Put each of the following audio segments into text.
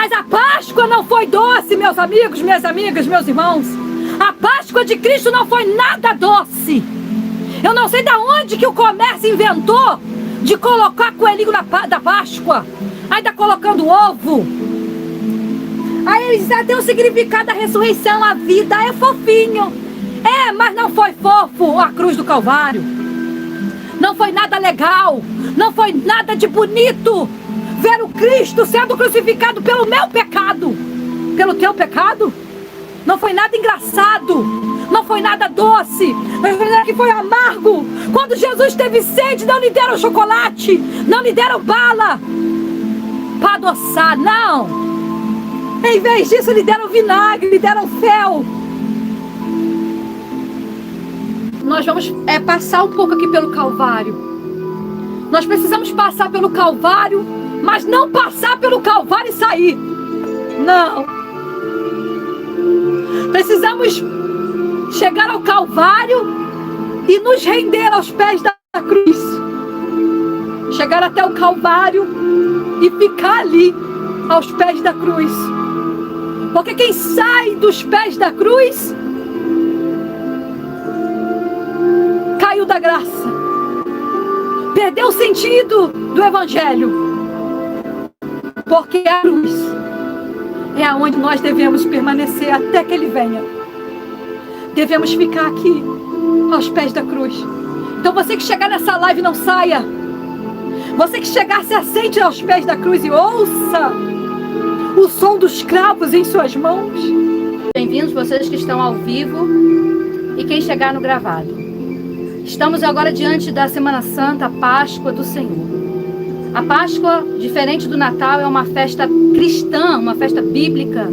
Mas a Páscoa não foi doce, meus amigos, minhas amigas, meus irmãos. A Páscoa de Cristo não foi nada doce. Eu não sei de onde que o comércio inventou de colocar coelhinho da Páscoa. Ainda colocando ovo. Aí eles dizem, tem o significado da ressurreição, a vida é fofinho. É, mas não foi fofo a cruz do Calvário. Não foi nada legal. Não foi nada de bonito ver o Cristo sendo crucificado pelo meu pecado. Pelo teu pecado. Não foi nada engraçado. Não foi nada doce. Mas que foi amargo. Quando Jesus teve sede, não lhe deram chocolate. Não lhe deram bala para adoçar, não. Em vez disso, lhe deram vinagre, lhe deram fel. Nós vamos passar um pouco aqui pelo Calvário. Nós precisamos passar pelo Calvário, mas não passar pelo Calvário e sair. Não. Precisamos chegar ao Calvário e nos render aos pés da cruz. Chegar até o Calvário e ficar ali, aos pés da cruz. Porque quem sai dos pés da cruz caiu da graça. Perdeu o sentido do Evangelho. Porque a cruz é aonde nós devemos permanecer até que Ele venha. Devemos ficar aqui, aos pés da cruz. Então você que chegar nessa live, não saia. Você que chegar, se assente aos pés da cruz e ouça o som dos cravos em suas mãos. Bem-vindos vocês que estão ao vivo e quem chegar no gravado. Estamos agora diante da Semana Santa, a Páscoa do Senhor. A Páscoa, diferente do Natal, é uma festa cristã, uma festa bíblica,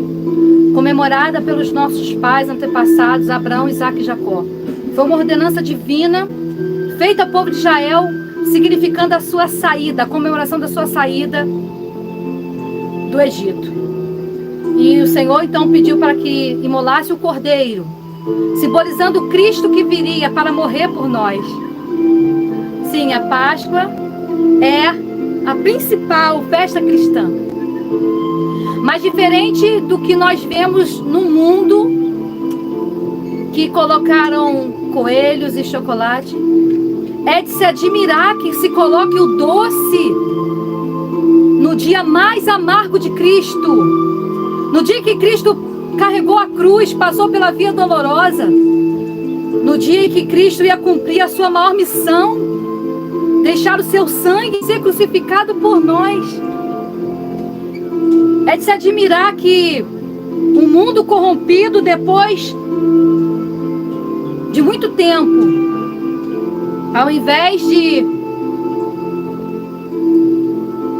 comemorada pelos nossos pais antepassados, Abraão, Isaque e Jacó. Foi uma ordenança divina, feita ao povo de Israel, significando a sua saída, a comemoração da sua saída do Egito. E o Senhor então pediu para que imolasse o cordeiro, simbolizando o Cristo que viria para morrer por nós. Sim, a Páscoa é a principal festa cristã. Mas diferente do que nós vemos no mundo, que colocaram coelhos e chocolate, é de se admirar que se coloque o doce no dia mais amargo de Cristo. No dia que Cristo carregou a cruz, passou pela via dolorosa. No dia em que Cristo ia cumprir a sua maior missão, deixar o seu sangue ser crucificado por nós. É de se admirar que um mundo corrompido, depois de muito tempo, ao invés de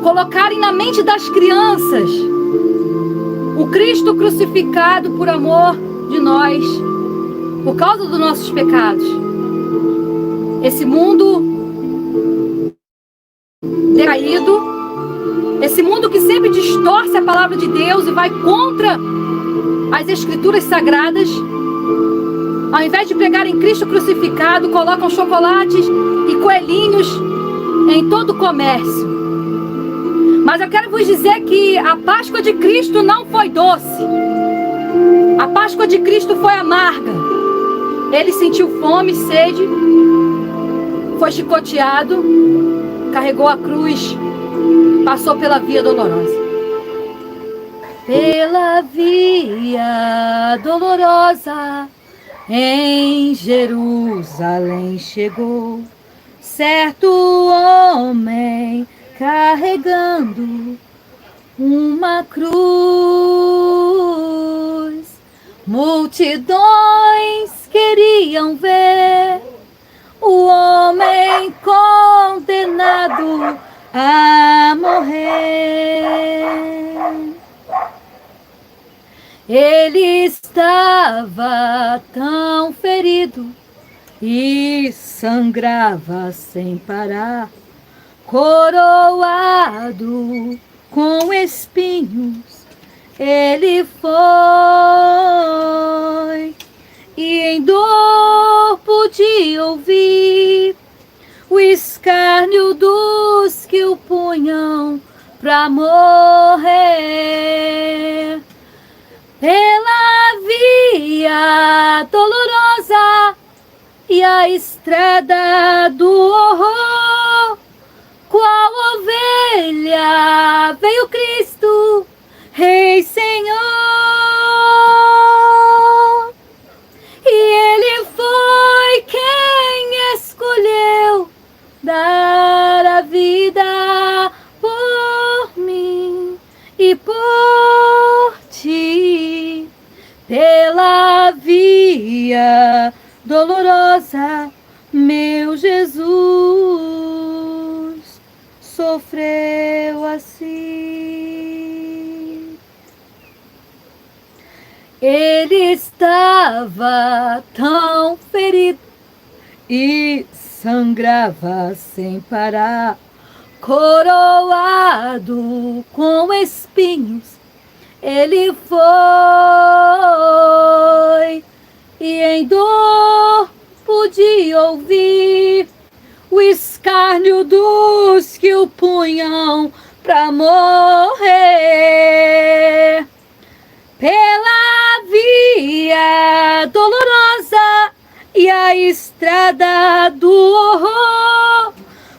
colocarem na mente das crianças o Cristo crucificado por amor de nós, por causa dos nossos pecados, esse mundo decaído, esse mundo que sempre distorce a palavra de Deus e vai contra as escrituras sagradas, ao invés de pegarem Cristo crucificado, colocam chocolates e coelhinhos em todo o comércio. Mas eu quero vos dizer que a Páscoa de Cristo não foi doce. A Páscoa de Cristo foi amarga. Ele sentiu fome, sede, foi chicoteado, carregou a cruz, passou pela via dolorosa. Pela via dolorosa em Jerusalém chegou certo homem carregando uma cruz. Multidões queriam ver o homem condenado a morrer. Ele estava tão ferido e sangrava sem parar, coroado com espinhos. Ele foi e em dor podia ouvir o escárnio dos que o punham pra morrer. dolorosa e a estrada do horror. Qual ovelha veio Cristo, Rei Senhor, e Ele foi quem escolheu dar a vida por mim e por ti, pela via dolorosa, meu Jesus sofreu assim. Ele estava tão ferido e sangrava sem parar, coroado com espinhos. Ele foi e em dor pude ouvir o escárnio dos que o punham pra morrer. Pela via dolorosa e a estrada do horror,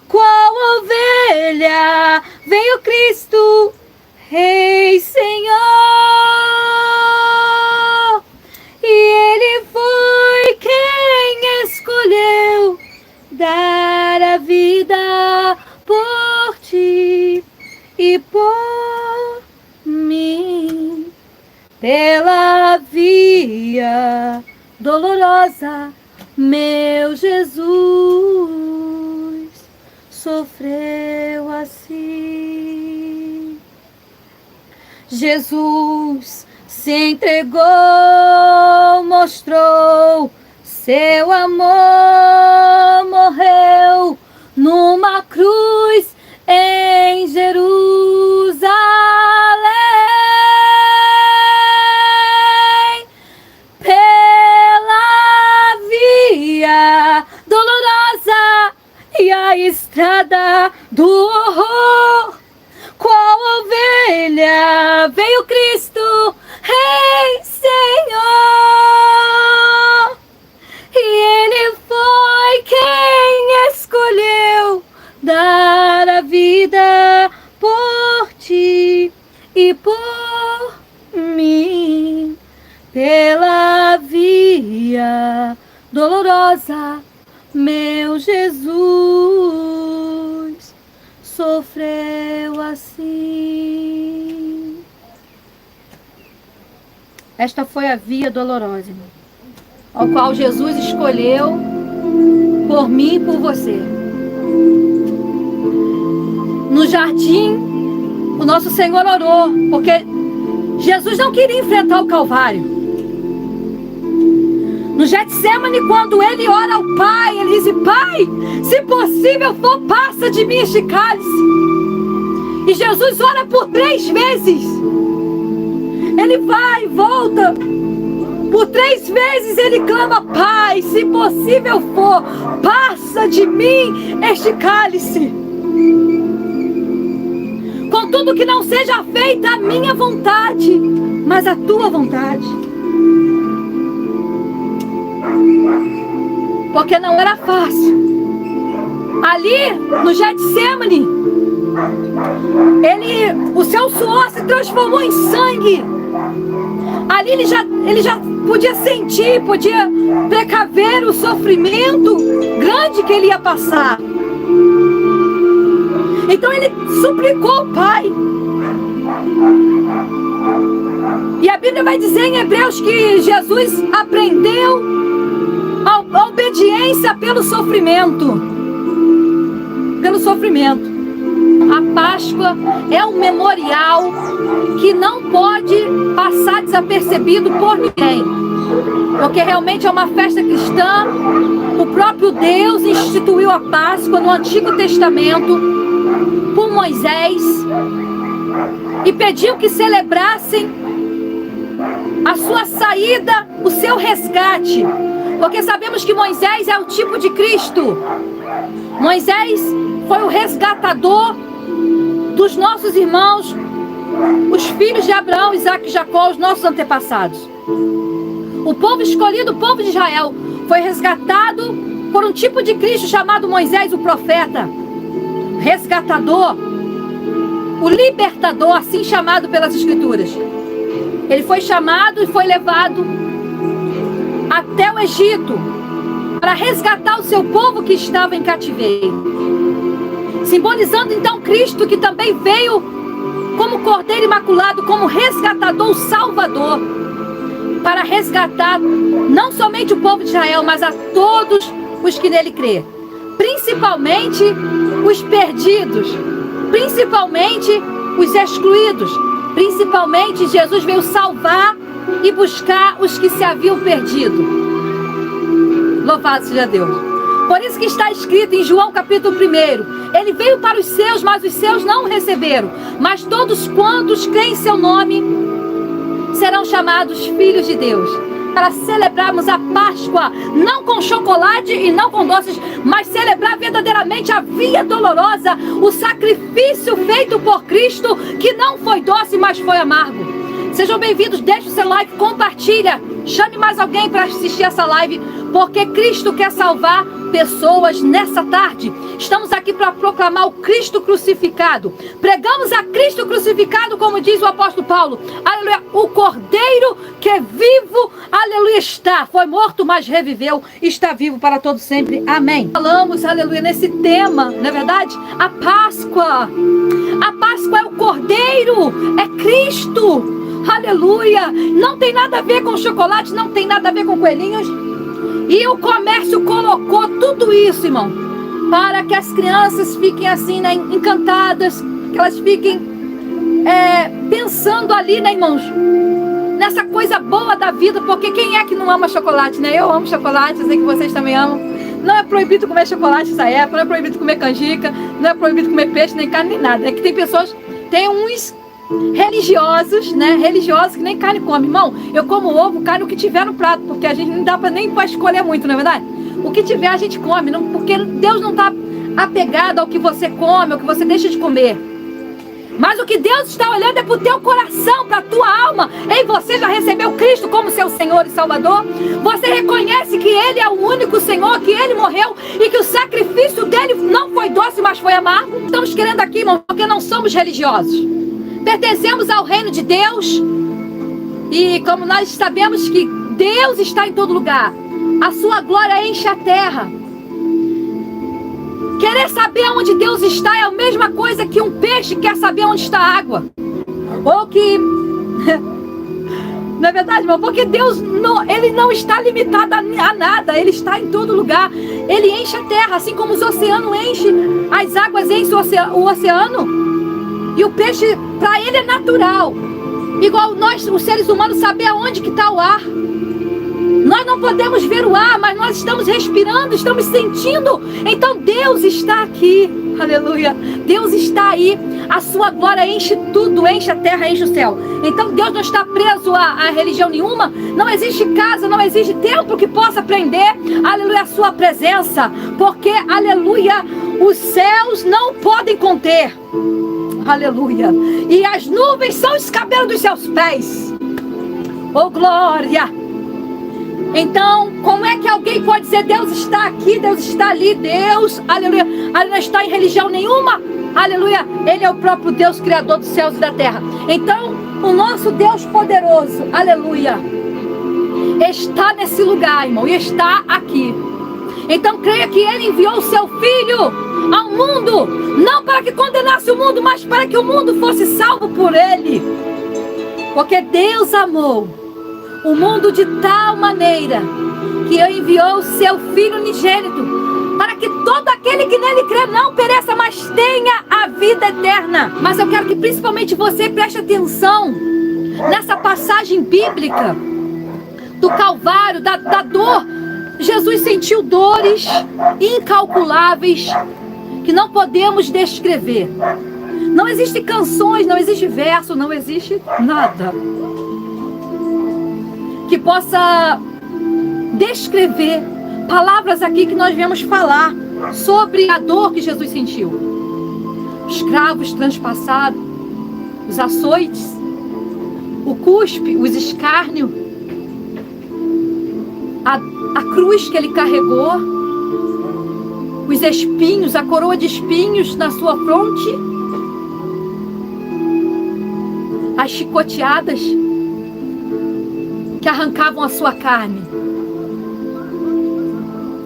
qual ovelha veio Cristo, Rei Senhor, e Ele foi quem escolheu dar a vida por ti e por mim, pela via dolorosa, meu Jesus sofreu assim. Jesus se entregou, mostrou seu amor, morreu numa cruz em Jerusalém. Pela via dolorosa e a estrada do horror, qual ovelha veio Cristo, Rei Senhor, e Ele foi quem escolheu dar a vida por ti e por mim, pela via dolorosa, meu Jesus sofreu assim. Esta foi a via dolorosa, irmão, ao qual Jesus escolheu por mim e por você. No jardim, o nosso Senhor orou, porque Jesus não queria enfrentar o Calvário. No Getsemane, quando ele ora ao Pai, ele diz: Pai, se possível for, passa de mim este cálice. E Jesus ora por 3 vezes. Ele vai e volta. Por 3 vezes ele clama: Pai, se possível for, passa de mim este cálice. Contudo, que não seja feita a minha vontade, mas a tua vontade. Porque não era fácil. Ali, no Getsemane, o seu suor se transformou em sangue. Ali ele já podia sentir, podia precaver o sofrimento grande que ele ia passar. Então ele suplicou ao Pai. E a Bíblia vai dizer em Hebreus que Jesus aprendeu a obediência pelo sofrimento. Pelo sofrimento. A Páscoa é um memorial que não pode passar desapercebido por ninguém. Porque realmente é uma festa cristã. O próprio Deus instituiu a Páscoa no Antigo Testamento por Moisés e pediu que celebrassem a sua saída, o seu resgate. Porque sabemos que Moisés é o tipo de Cristo. Moisés foi o resgatador dos nossos irmãos, os filhos de Abraão, Isaque e Jacó, os nossos antepassados. O povo escolhido, o povo de Israel, foi resgatado por um tipo de Cristo chamado Moisés, o profeta. Resgatador, o libertador, assim chamado pelas Escrituras. Ele foi chamado e foi levado até o Egito para resgatar o seu povo que estava em cativeiro. Simbolizando então Cristo, que também veio como Cordeiro Imaculado, como resgatador, o Salvador, para resgatar não somente o povo de Israel, mas a todos os que nele crê. Principalmente os perdidos, principalmente os excluídos, principalmente Jesus veio salvar e buscar os que se haviam perdido. Louvado seja Deus. Por isso que está escrito em João capítulo 1, ele veio para os seus, mas os seus não o receberam. Mas todos quantos creem em seu nome serão chamados filhos de Deus. Para celebrarmos a Páscoa, não com chocolate e não com doces, mas celebrar verdadeiramente a via dolorosa, o sacrifício feito por Cristo, que não foi doce, mas foi amargo. Sejam bem-vindos, deixe o seu like, compartilha, chame mais alguém para assistir essa live, porque Cristo quer salvar pessoas nessa tarde. Estamos aqui para proclamar o Cristo crucificado. Pregamos a Cristo crucificado, como diz o apóstolo Paulo. Aleluia, o Cordeiro que é vivo, aleluia, está. Foi morto, mas reviveu, está vivo para todo sempre. Amém. Falamos, aleluia, nesse tema, não é verdade? A Páscoa. A Páscoa é o Cordeiro, é Cristo. Aleluia. Não tem nada a ver com chocolate, não tem nada a ver com coelhinhos. E o comércio colocou tudo isso, irmão, para que as crianças fiquem assim, né, encantadas, que elas fiquem pensando ali, né, irmãos, nessa coisa boa da vida, porque quem é que não ama chocolate, né? Eu amo chocolate, eu sei que vocês também amam. Não é proibido comer chocolate nessa época, não é proibido comer canjica, não é proibido comer peixe, nem carne, nem nada. É que tem pessoas, tem uns religiosos, né? Religiosos que nem carne come. Irmão, eu como ovo, carne, o que tiver no prato, porque a gente não dá nem para escolher muito, não é verdade? O que tiver a gente come, não, porque Deus não está apegado ao que você come, ao que você deixa de comer. Mas o que Deus está olhando é para o teu coração, para a tua alma. Ei, você já recebeu Cristo como seu Senhor e Salvador? Você reconhece que Ele é o único Senhor, que Ele morreu e que o sacrifício dele não foi doce, mas foi amargo? Estamos querendo aqui, irmão, porque não somos religiosos. Pertencemos ao reino de Deus. E como nós sabemos que Deus está em todo lugar, a sua glória enche a terra. Querer saber onde Deus está é a mesma coisa que um peixe quer saber onde está a água. Ou que... Não é verdade, irmão? Porque Deus ele não está limitado a nada. Ele está em todo lugar. Ele enche a terra, assim como os oceanos enchem. As águas enchem o oceano. E o peixe, para ele é natural. Igual nós, os seres humanos, saber aonde que está o ar. Nós não podemos ver o ar, mas nós estamos respirando, estamos sentindo. Então Deus está aqui. Aleluia. Deus está aí. A sua glória enche tudo, enche a terra, enche o céu. Então Deus não está preso a religião nenhuma. Não existe casa, não existe templo que possa prender, aleluia, a sua presença. Porque, aleluia, os céus não podem conter. Aleluia. E as nuvens são os cabelos dos seus pés. Oh, glória. Então, como é que alguém pode dizer Deus está aqui, Deus está ali, Deus, aleluia, ele não está em religião nenhuma, aleluia, Ele é o próprio Deus, Criador dos céus e da terra. Então, o nosso Deus poderoso, aleluia, está nesse lugar, irmão, e está aqui. Então, creia que Ele enviou o seu Filho ao mundo, não para que condenasse o mundo, mas para que o mundo fosse salvo por Ele. Porque Deus amou o mundo de tal maneira que enviou o seu Filho unigênito, para que todo aquele que nele crê não pereça, mas tenha a vida eterna. Mas eu quero que principalmente você preste atenção nessa passagem bíblica do Calvário, da dor. Jesus sentiu dores incalculáveis que não podemos descrever. Não existem canções, não existe verso, não existe nada que possa descrever palavras aqui que nós viemos falar sobre a dor que Jesus sentiu. Os cravos transpassados, os açoites, o cuspe, os escárnios. a cruz que ele carregou, os espinhos, a coroa de espinhos na sua fronte, as chicoteadas que arrancavam a sua carne.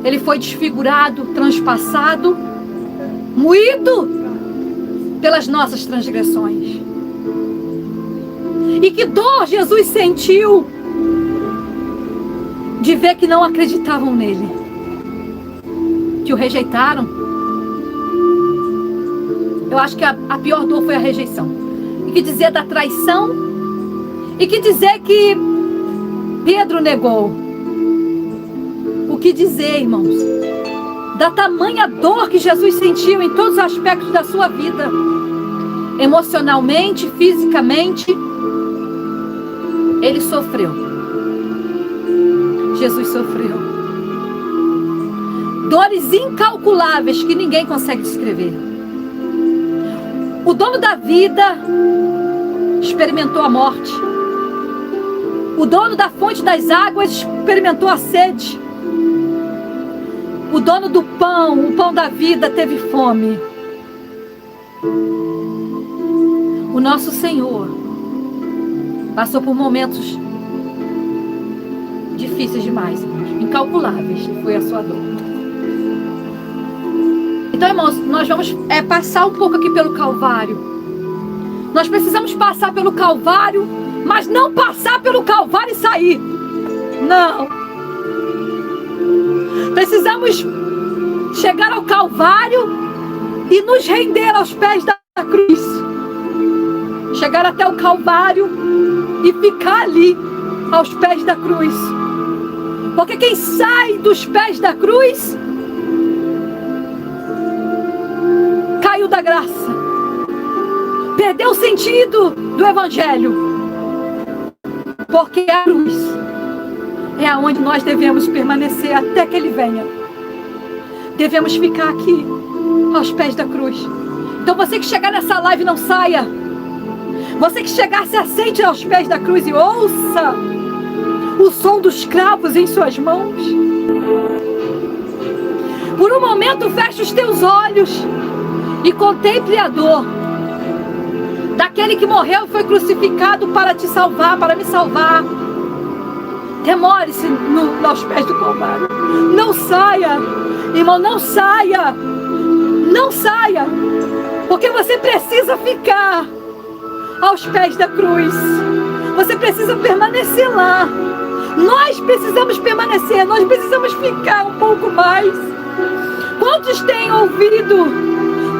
Ele foi desfigurado, transpassado, moído pelas nossas transgressões. E que dor Jesus sentiu de ver que não acreditavam nele, que o rejeitaram. Eu acho que a pior dor foi a rejeição. E que dizer da traição, e que dizer que Pedro negou. O que dizer, irmãos, da tamanha dor que Jesus sentiu em todos os aspectos da sua vida, emocionalmente, fisicamente. Ele sofreu. Jesus sofreu. Dores incalculáveis que ninguém consegue descrever. O dono da vida experimentou a morte. O dono da fonte das águas experimentou a sede. O dono do pão, o pão da vida, teve fome. O nosso Senhor passou por momentos difíceis demais, irmãos, incalculáveis, que foi a sua dor. Então, irmãos, nós vamos passar um pouco aqui pelo Calvário. Nós precisamos passar pelo Calvário, mas não passar pelo Calvário e sair. Não. Precisamos chegar ao Calvário e nos render aos pés da cruz. Chegar até o Calvário e ficar ali, aos pés da cruz. Porque quem sai dos pés da cruz caiu da graça, perdeu o sentido do Evangelho. Porque a cruz é aonde nós devemos permanecer até que Ele venha. Devemos ficar aqui, aos pés da cruz. Então você que chegar nessa live, não saia. Você que chegar, se assente aos pés da cruz e ouça o som dos cravos em suas mãos. Por um momento, feche os teus olhos e contemple a dor daquele que morreu e foi crucificado para te salvar, para me salvar. Demore-se aos pés do Calvário. Não saia, irmão, não saia. Não saia, porque você precisa ficar aos pés da cruz. Você precisa permanecer lá. Nós precisamos permanecer, nós precisamos ficar um pouco mais. Quantos têm ouvido?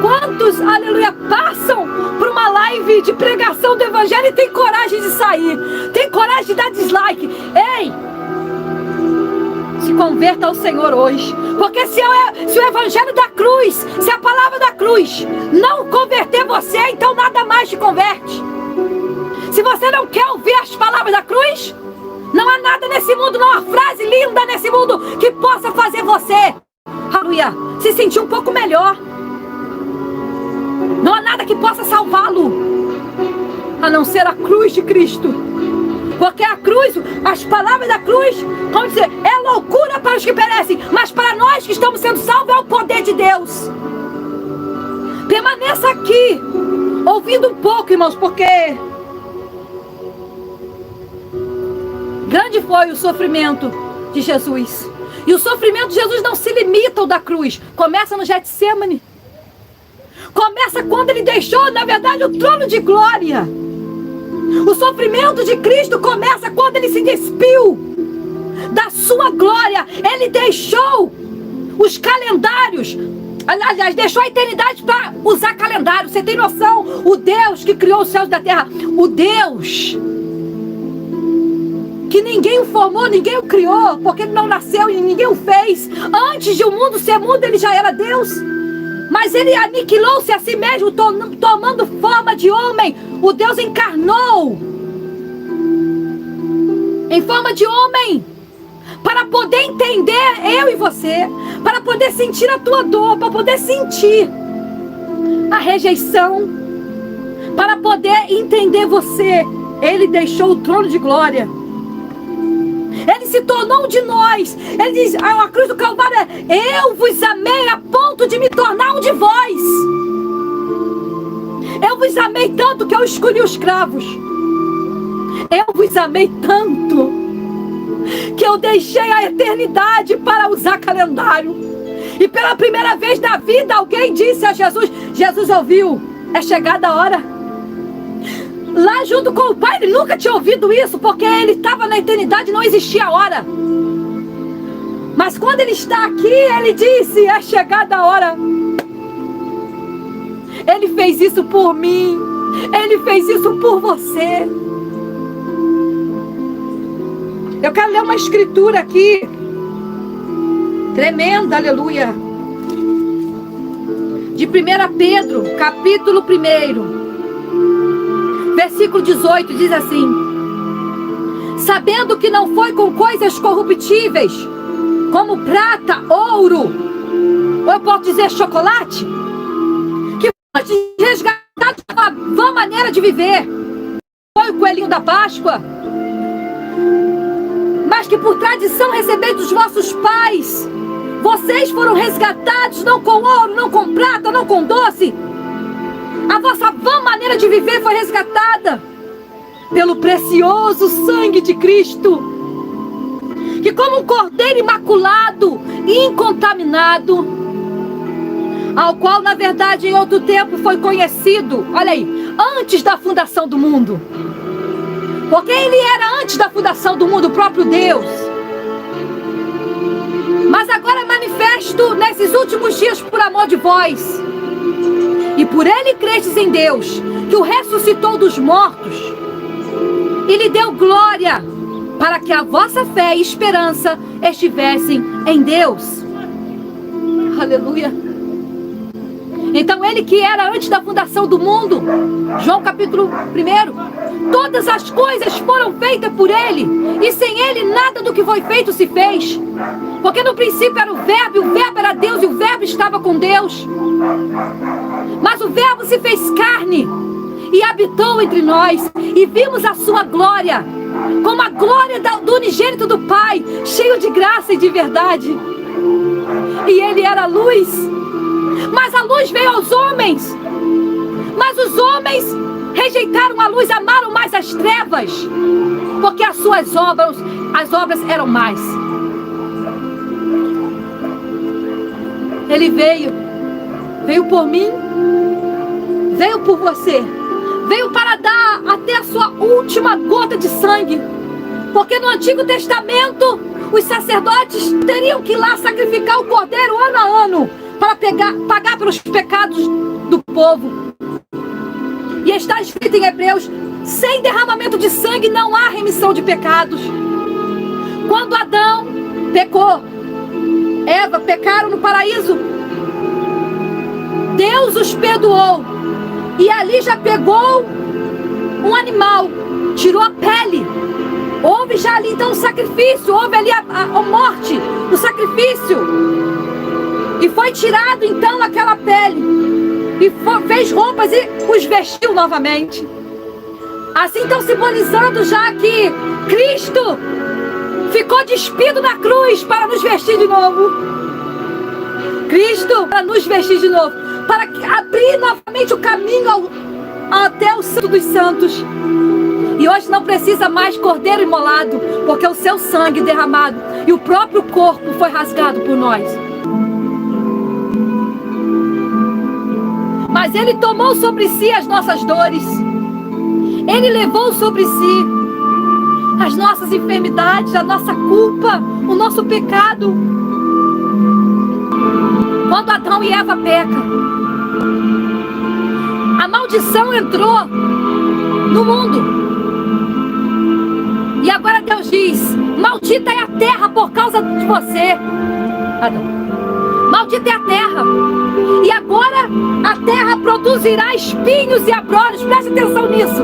Quantos, aleluia, passam por uma live de pregação do Evangelho e tem coragem de sair? Tem coragem de dar dislike? Ei! Se converta ao Senhor hoje. Porque se o Evangelho da cruz, se a palavra da cruz não converter você, então nada mais te converte. Se você não quer ouvir as palavras da cruz, não há nada nesse mundo, não há frase linda nesse mundo que possa fazer você, aleluia, se sentir um pouco melhor. Não há nada que possa salvá-lo, a não ser a cruz de Cristo. Porque a cruz, as palavras da cruz, como dizer, é loucura para os que perecem, mas para nós que estamos sendo salvos é o poder de Deus. Permaneça aqui, ouvindo um pouco, irmãos, porque grande foi o sofrimento de Jesus. E o sofrimento de Jesus não se limita ao da cruz. Começa no Getsêmani. Começa quando ele deixou, na verdade, o trono de glória. O sofrimento de Cristo começa quando ele se despiu da sua glória. Ele deixou os calendários. Aliás, deixou a eternidade para usar calendário. Você tem noção? O Deus que criou os céus da terra. O Deus que ninguém o formou, ninguém o criou, porque ele não nasceu e ninguém o fez. Antes de o mundo ser mundo, ele já era Deus. Mas ele aniquilou-se a si mesmo, tomando forma de homem. O Deus encarnou em forma de homem, para poder entender eu e você, para poder sentir a tua dor, para poder sentir a rejeição, para poder entender você. Ele deixou o trono de glória. Ele se tornou um de nós. Ele diz, a cruz do Calvário é: eu vos amei a ponto de me tornar um de vós. Eu vos amei tanto que eu escolhi os cravos. Eu vos amei tanto que eu deixei a eternidade para usar calendário. E pela primeira vez na vida alguém disse a Jesus: Jesus ouviu, é chegada a hora. Lá junto com o Pai ele nunca tinha ouvido isso, porque ele estava na eternidade, não existia a hora. Mas quando ele está aqui, ele disse: é chegada a hora. Ele fez isso por mim. Ele fez isso por você. Eu quero ler uma escritura aqui tremenda, aleluia, de 1 Pedro, capítulo 1, versículo 18, diz assim: sabendo que não foi com coisas corruptíveis, como prata, ouro, ou eu posso dizer chocolate, que foi resgatado de uma vã maneira de viver, foi o coelhinho da Páscoa, mas que por tradição recebeis dos vossos pais. Vocês foram resgatados não com ouro, não com prata, não com doce. A vossa vã maneira de viver foi resgatada pelo precioso sangue de Cristo, que como um cordeiro imaculado, incontaminado, ao qual na verdade em outro tempo foi conhecido, olha aí, antes da fundação do mundo. Porque ele era antes da fundação do mundo, o próprio Deus. Mas agora é manifesto nesses últimos dias por amor de vós. E por ele crestes em Deus, que o ressuscitou dos mortos e lhe deu glória, para que a vossa fé e esperança estivessem em Deus. Aleluia. Então ele que era antes da fundação do mundo, João capítulo 1, todas as coisas foram feitas por ele, e sem ele nada do que foi feito se fez. Porque no princípio era o Verbo, e o Verbo era Deus, e o Verbo estava com Deus. Mas o Verbo se fez carne e habitou entre nós, e vimos a sua glória, como a glória do unigênito do Pai, cheio de graça e de verdade. E ele era a luz, mas a luz veio aos homens, mas os homens rejeitaram a luz, amaram mais as trevas, porque as suas obras, as obras eram mais. Ele veio por mim, veio por você, veio para dar até a sua última gota de sangue, porque no Antigo Testamento os sacerdotes teriam que ir lá sacrificar o cordeiro ano a ano, para pagar pelos pecados do povo. E está escrito em Hebreus: sem derramamento de sangue não há remissão de pecados. Quando Adão pecou, Eva pecaram no paraíso, Deus os perdoou, e ali já pegou um animal, tirou a pele. Houve já ali então o sacrifício, houve ali a morte, o sacrifício. E foi tirado então aquela pele, e fez roupas e os vestiu novamente. Assim então simbolizando já que Cristo ficou despido na cruz para nos vestir de novo. Cristo para nos vestir de novo, para abrir novamente o caminho até o Santo dos Santos. E hoje não precisa mais cordeiro imolado, porque o seu sangue derramado e o próprio corpo foi rasgado por nós. Mas ele tomou sobre si as nossas dores. Ele levou sobre si as nossas enfermidades, a nossa culpa, o nosso pecado. Quando Adão e Eva pecam, a maldição entrou no mundo. E agora Deus diz: maldita é a terra por causa de você, Adão. Maldita é a terra. E agora a terra produzirá espinhos e abrolhos. Preste atenção nisso.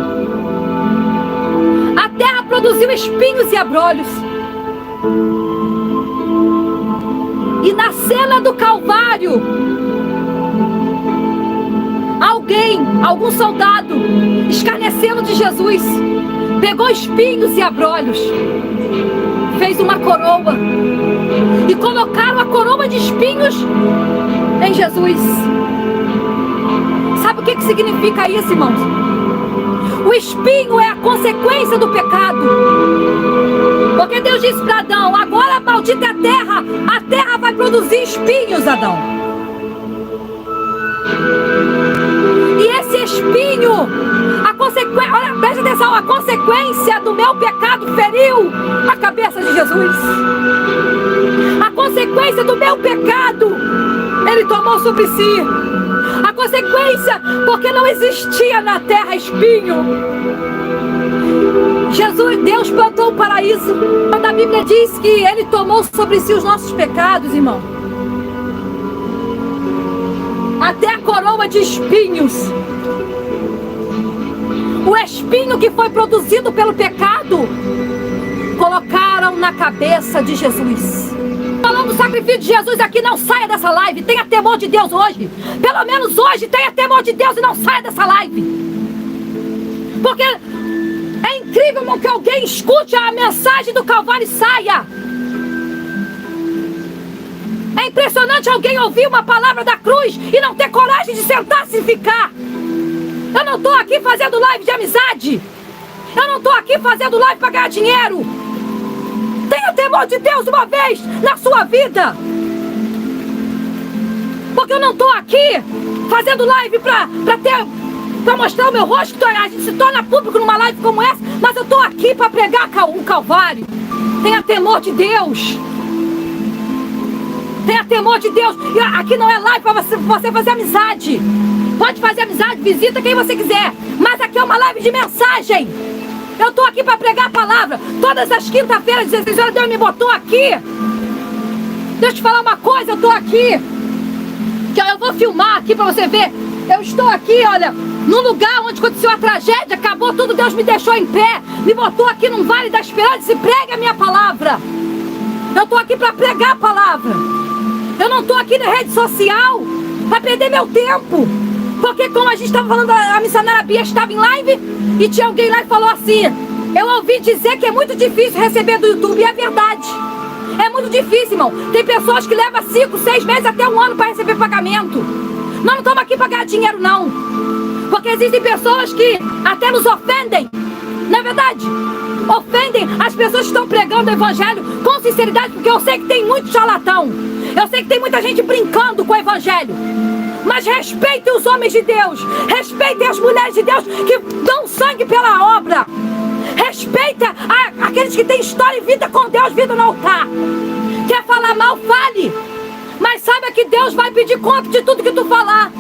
A terra produziu espinhos e abrolhos. E na cena do Calvário, algum soldado, escarnecendo de Jesus, pegou espinhos e abrolhos fez uma coroa e colocaram a coroa de espinhos em Jesus. Sabe o que significa isso, irmãos? O espinho é a consequência do pecado. Porque Deus disse para Adão: agora maldita é a terra vai produzir espinhos, Adão. E esse espinho, a consequência, olha, preste atenção, a consequência do meu pecado feriu a cabeça de Jesus. A consequência do meu pecado, Ele tomou sobre si. A consequência, porque não existia na terra espinho. Deus plantou o paraíso. Quando a Bíblia diz que Ele tomou sobre si os nossos pecados, irmão, até a coroa de espinhos, o espinho que foi produzido pelo pecado, colocaram na cabeça de Jesus. Falando do sacrifício de Jesus aqui, não saia dessa live. Tenha temor de Deus hoje. Pelo menos hoje, tenha temor de Deus e não saia dessa live. Porque é incrível, irmão, que alguém escute a mensagem do Calvário e saia. É impressionante alguém ouvir uma palavra da cruz e não ter coragem de sentar-se e ficar. Eu não estou aqui fazendo live de amizade. Eu não estou aqui fazendo live para ganhar dinheiro. Tenha temor de Deus uma vez na sua vida. Porque eu não estou aqui fazendo live para mostrar o meu rosto, que a gente se torna público numa live como essa. Mas eu estou aqui para pregar o Calvário. Tenha temor de Deus. Tenha temor de Deus. E aqui não é live para você fazer amizade. Pode fazer amizade, visita quem você quiser. Mas aqui é uma live de mensagem. Eu estou aqui para pregar a palavra. Todas as quinta-feiras, 16 horas, Deus me botou aqui. Deixa eu te falar uma coisa, eu estou aqui. Que eu vou filmar aqui para você ver. Eu estou aqui, olha, num lugar onde aconteceu a tragédia, acabou tudo, Deus me deixou em pé. Me botou aqui num vale da esperança e prega a minha palavra. Eu estou aqui para pregar a palavra. Eu não estou aqui na rede social para perder meu tempo. Porque como a gente estava falando, a missionária Bia estava em live e tinha alguém lá e falou assim: eu ouvi dizer que é muito difícil receber do YouTube. E é verdade. É muito difícil, irmão. Tem pessoas que levam 5, 6 meses até 1 ano para receber pagamento. Nós não estamos aqui para ganhar dinheiro, não. Porque existem pessoas que até nos ofendem. Não é verdade? Ofendem as pessoas que estão pregando o evangelho com sinceridade, porque eu sei que tem muito charlatão. Eu sei que tem muita gente brincando com o evangelho. Mas respeitem os homens de Deus. Respeitem as mulheres de Deus que dão sangue pela obra. Respeitem aqueles que têm história e vida com Deus, vida no altar. Quer falar mal, fale. Mas saiba que Deus vai pedir conta de tudo que tu falar.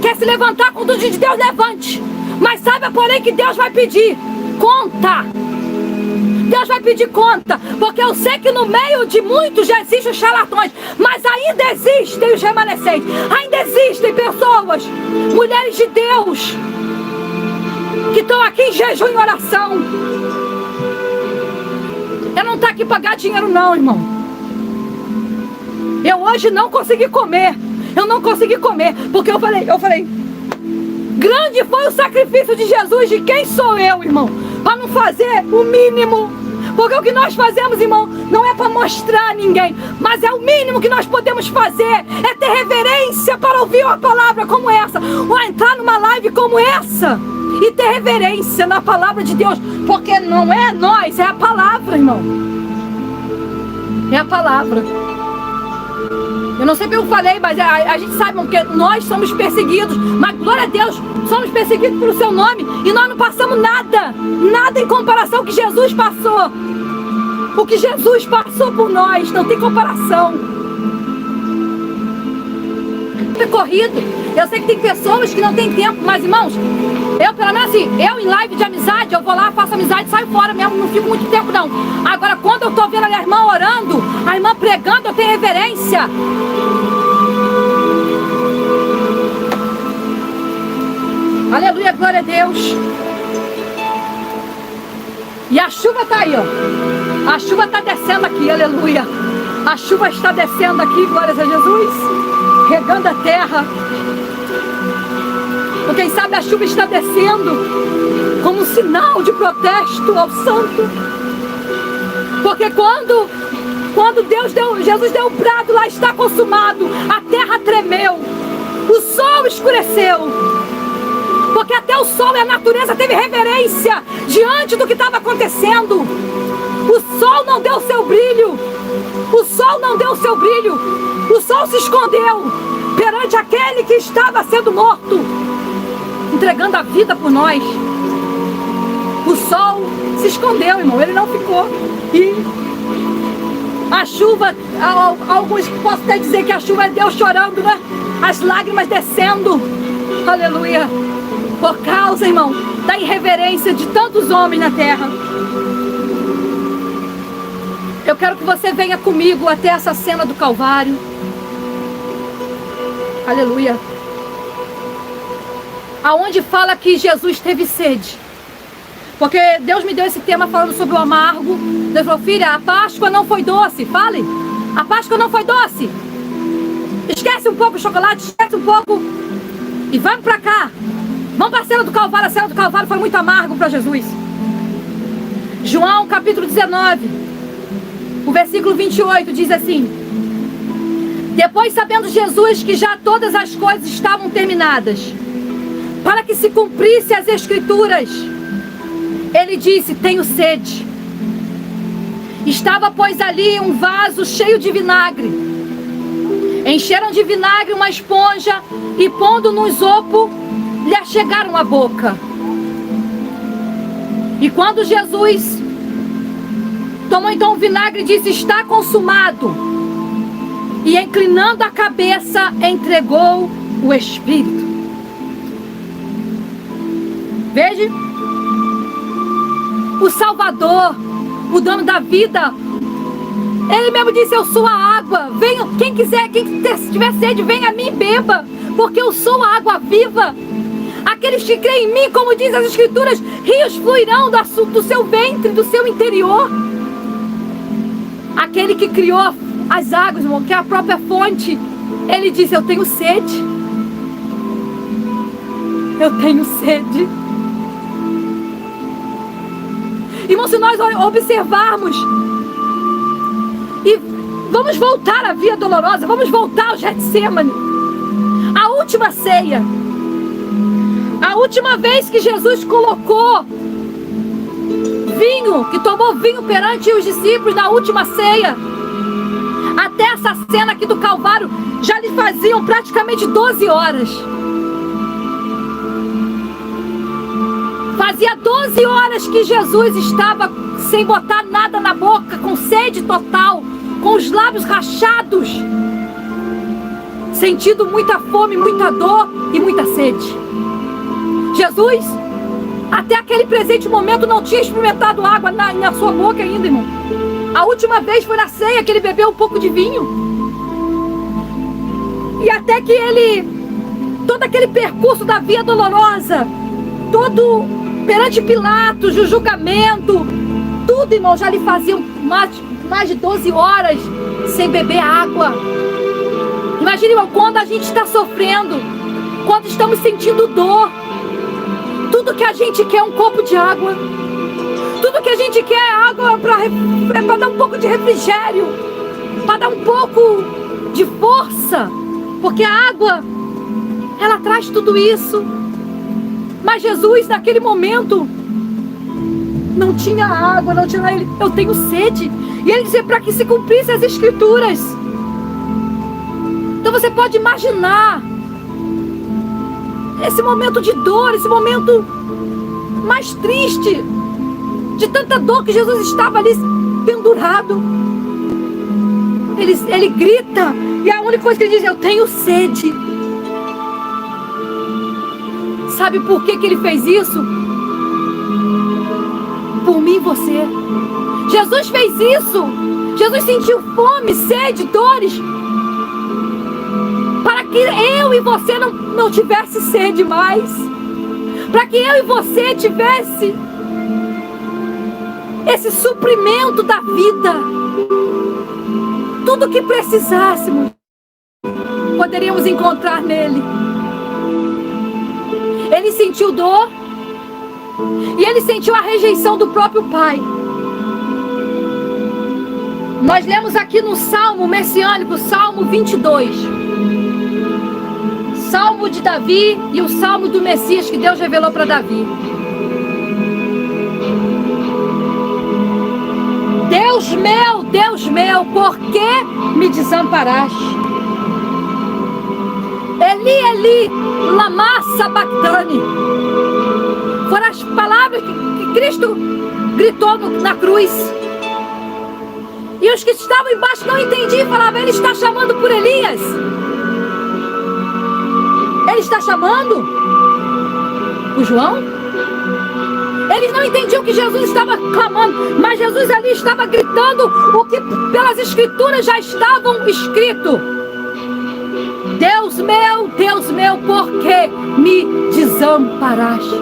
Quer se levantar com tudo de Deus, levante. Mas saiba, porém, que Deus vai pedir conta. Deus vai pedir conta. Porque eu sei que no meio de muitos já existem os charlatões. Mas ainda existem os remanescentes. Ainda existem pessoas, mulheres de Deus, que estão aqui em jejum e oração. Eu não estou aqui para pagar dinheiro, não, irmão. Eu hoje não consegui comer. Eu não consegui comer. Porque eu falei, grande foi o sacrifício de Jesus. De quem sou eu, irmão? Para não fazer o mínimo. Porque o que nós fazemos, irmão, não é para mostrar a ninguém. Mas é o mínimo que nós podemos fazer. É ter reverência para ouvir uma palavra como essa. Ou entrar numa live como essa e ter reverência na palavra de Deus. Porque não é nós, é a palavra, irmão. É a palavra. Eu não sei o que eu falei, mas a gente sabe, porque nós somos perseguidos. Mas glória a Deus, somos perseguidos pelo seu nome. E nós não passamos nada. Nada em comparação ao que Jesus passou. O que Jesus passou por nós, não tem comparação. É corrido. Eu sei que tem pessoas que não têm tempo, mas irmãos, eu pelo menos assim, eu em live de amizade, eu vou lá, faço amizade, saio fora mesmo, não fico muito tempo não. Agora quando eu tô vendo a minha irmã orando, a irmã pregando, eu tenho reverência. Aleluia, glória a Deus. E a chuva tá aí, ó. A chuva tá descendo aqui, aleluia. A chuva está descendo aqui, glórias a Jesus, regando a terra. Ou quem sabe a chuva está descendo como um sinal de protesto ao santo. Porque quando Jesus deu um brado, lá está consumado, a terra tremeu, o sol escureceu, porque até o sol e a natureza teve reverência diante do que estava acontecendo. O sol não deu seu brilho, o sol não deu seu brilho, o sol se escondeu perante aquele que estava sendo morto, entregando a vida por nós. O sol se escondeu, irmão, ele não ficou. E a chuva, alguns posso até dizer que a chuva é Deus chorando, né? As lágrimas descendo, aleluia, por causa, irmão, da irreverência de tantos homens na terra. Eu quero que você venha comigo até essa cena do Calvário, aleluia, aonde fala que Jesus teve sede. Porque Deus me deu esse tema falando sobre o amargo. Deus falou: filha, a Páscoa não foi doce. Fale, a Páscoa não foi doce. Esquece um pouco o chocolate, esquece um pouco e vamos pra cá. Vamos pra cena do Calvário. A cena do Calvário foi muito amargo para Jesus. João capítulo 19, o versículo 28 diz assim: depois, sabendo Jesus que já todas as coisas estavam terminadas, para que se cumprisse as Escrituras, ele disse: tenho sede. Estava, pois, ali um vaso cheio de vinagre. Encheram de vinagre uma esponja e, pondo no isopo, lhe achegaram a boca. E quando Jesus tomou então o vinagre, disse: está consumado. E, inclinando a cabeça, entregou o Espírito. Veja, o Salvador, o dono da vida, ele mesmo disse: eu sou a água, venha, quem quiser, quem tiver sede, venha a mim e beba, porque eu sou a água viva. Aqueles que creem em mim, como diz as Escrituras, rios fluirão do seu ventre, do seu interior. Aquele que criou as águas, irmão, que é a própria fonte, ele disse: eu tenho sede, eu tenho sede. Irmão, se nós observarmos e vamos voltar à Via Dolorosa, vamos voltar ao Getsemane, a última ceia, a última vez que Jesus colocou vinho, que tomou vinho perante os discípulos na última ceia, até essa cena aqui do Calvário, já lhe faziam praticamente 12 horas. Fazia 12 horas que Jesus estava sem botar nada na boca, com sede total, com os lábios rachados, sentindo muita fome, muita dor e muita sede. Jesus, até aquele presente momento, não tinha experimentado água na sua boca ainda, irmão. A última vez foi na ceia que ele bebeu um pouco de vinho. E até que ele, todo aquele percurso da Via Dolorosa, todo perante Pilatos, o julgamento, tudo, irmão, já lhe faziam mais de 12 horas sem beber água. Imagina, irmão, quando a gente está sofrendo, quando estamos sentindo dor, tudo que a gente quer é um copo de água. Tudo que a gente quer é água para dar um pouco de refrigério, para dar um pouco de força, porque a água, ela traz tudo isso. Mas Jesus, naquele momento, não tinha água, não tinha ele. Eu tenho sede. E ele dizia: para que se cumprisse as Escrituras. Então você pode imaginar esse momento de dor, esse momento mais triste, de tanta dor que Jesus estava ali pendurado. Ele grita, e a única coisa que ele diz: eu tenho sede. Sabe por que ele fez isso? Por mim e você. Jesus fez isso. Jesus sentiu fome, sede, dores, para que eu e você não tivesse sede mais, para que eu e você tivesse esse suprimento da vida. Tudo que precisássemos poderíamos encontrar nele. Ele sentiu dor e ele sentiu a rejeição do próprio Pai. Nós lemos aqui no Salmo messiânico, Salmo 22. Salmo de Davi e o Salmo do Messias que Deus revelou para Davi. Deus meu, por que me desamparaste? Eli, Eli, lama sabachthani. Foram as palavras que Cristo gritou na cruz. E os que estavam embaixo não entendiam e falavam: ele está chamando por Elias. Ele está chamando o João? Eles não entendiam que Jesus estava clamando, mas Jesus ali estava gritando o que pelas escrituras já estavam escrito. Deus meu, por que me desamparaste?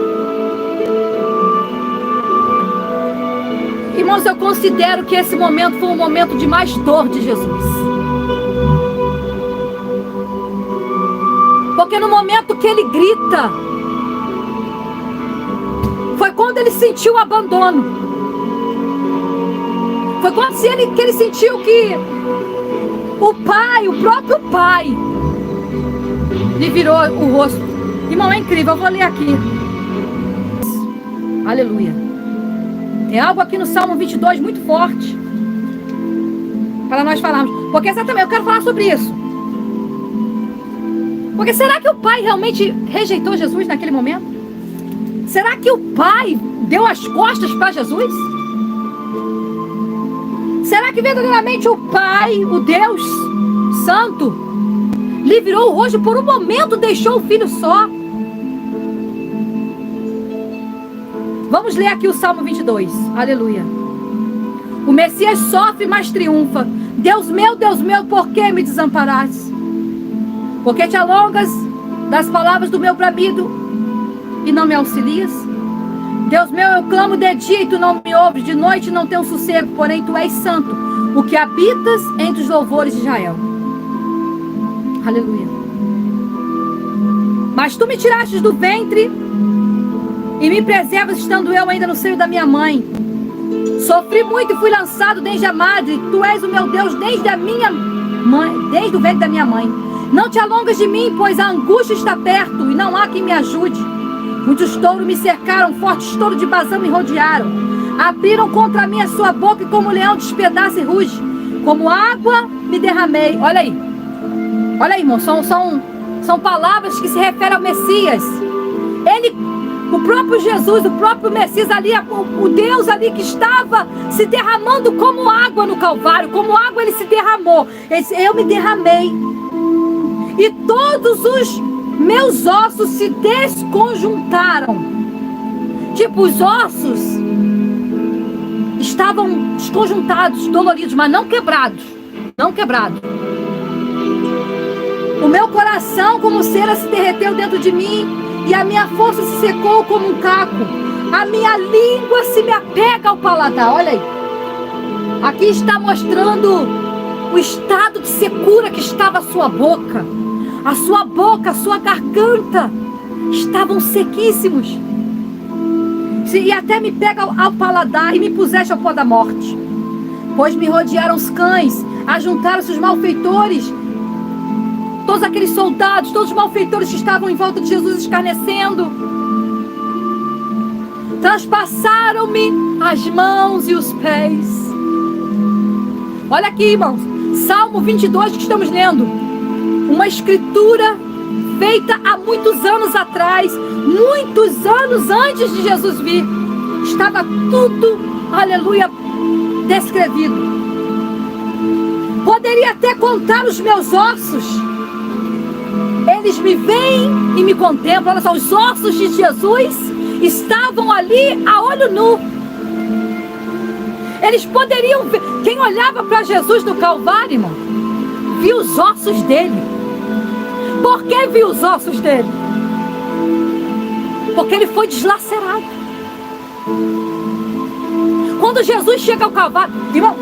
Irmãos, eu considero que esse momento foi um momento de mais dor de Jesus. Porque no momento que ele grita, foi quando ele sentiu o abandono. Foi quando que ele sentiu que o pai, o próprio pai, lhe virou o rosto. Irmão, é incrível, eu vou ler aqui. Aleluia. É algo aqui no Salmo 22 muito forte para nós falarmos. Porque exatamente, eu quero falar sobre isso. Porque será que o pai realmente rejeitou Jesus naquele momento? Será que o pai deu as costas para Jesus? Será que verdadeiramente o pai, o Deus Santo, lhe virou o rosto por um momento, deixou o filho só? Vamos ler aqui o Salmo 22. Aleluia. O Messias sofre, mas triunfa. Deus meu, por que me desamparaste? Porque te alongas das palavras do meu bramido e não me auxilias? Deus meu, eu clamo de dia e tu não me ouves, de noite não tenho sossego, porém tu és santo, o que habitas entre os louvores de Israel. Aleluia. Mas tu me tiraste do ventre e me preservas estando eu ainda no seio da minha mãe. Sofri muito e fui lançado desde a madre, tu és o meu Deus desde a minha mãe, desde o ventre da minha mãe. Não te alongas de mim, pois a angústia está perto e não há quem me ajude. Muitos touros me cercaram, fortes touros de Bazã me rodearam. Abriram contra mim a sua boca e como leão despedaça e ruge. Como água me derramei. Olha aí, irmão, são palavras que se referem ao Messias. Ele, o próprio Jesus, o próprio Messias ali, o Deus ali que estava se derramando como água no Calvário. Como água ele se derramou. Ele disse, eu me derramei. E todos os meus ossos se desconjuntaram. Tipo, os ossos estavam desconjuntados, doloridos, mas não quebrados. Não quebrados. O meu coração como cera se derreteu dentro de mim e a minha força se secou como um caco. A minha língua se me apega ao paladar. Olha aí. Aqui está mostrando o estado de secura que estava a sua boca. A sua boca, a sua garganta estavam sequíssimos. E até me pega ao paladar e me puseste ao pó da morte. Pois me rodearam os cães, ajuntaram-se os malfeitores, todos aqueles soldados, todos os malfeitores que estavam em volta de Jesus escarnecendo. Transpassaram-me as mãos e os pés. Olha aqui, irmãos, Salmo 22 que estamos lendo. Uma escritura feita há muitos anos atrás, muitos anos antes de Jesus vir. Estava tudo, aleluia, descrevido. Poderia até contar os meus ossos. Eles me veem e me contemplam. Olha só, os ossos de Jesus estavam ali a olho nu. Eles poderiam ver. Quem olhava para Jesus no Calvário, irmão, viu os ossos dele. Por que viu os ossos dele? Porque ele foi deslacerado. Quando Jesus chega ao Calvário, irmão,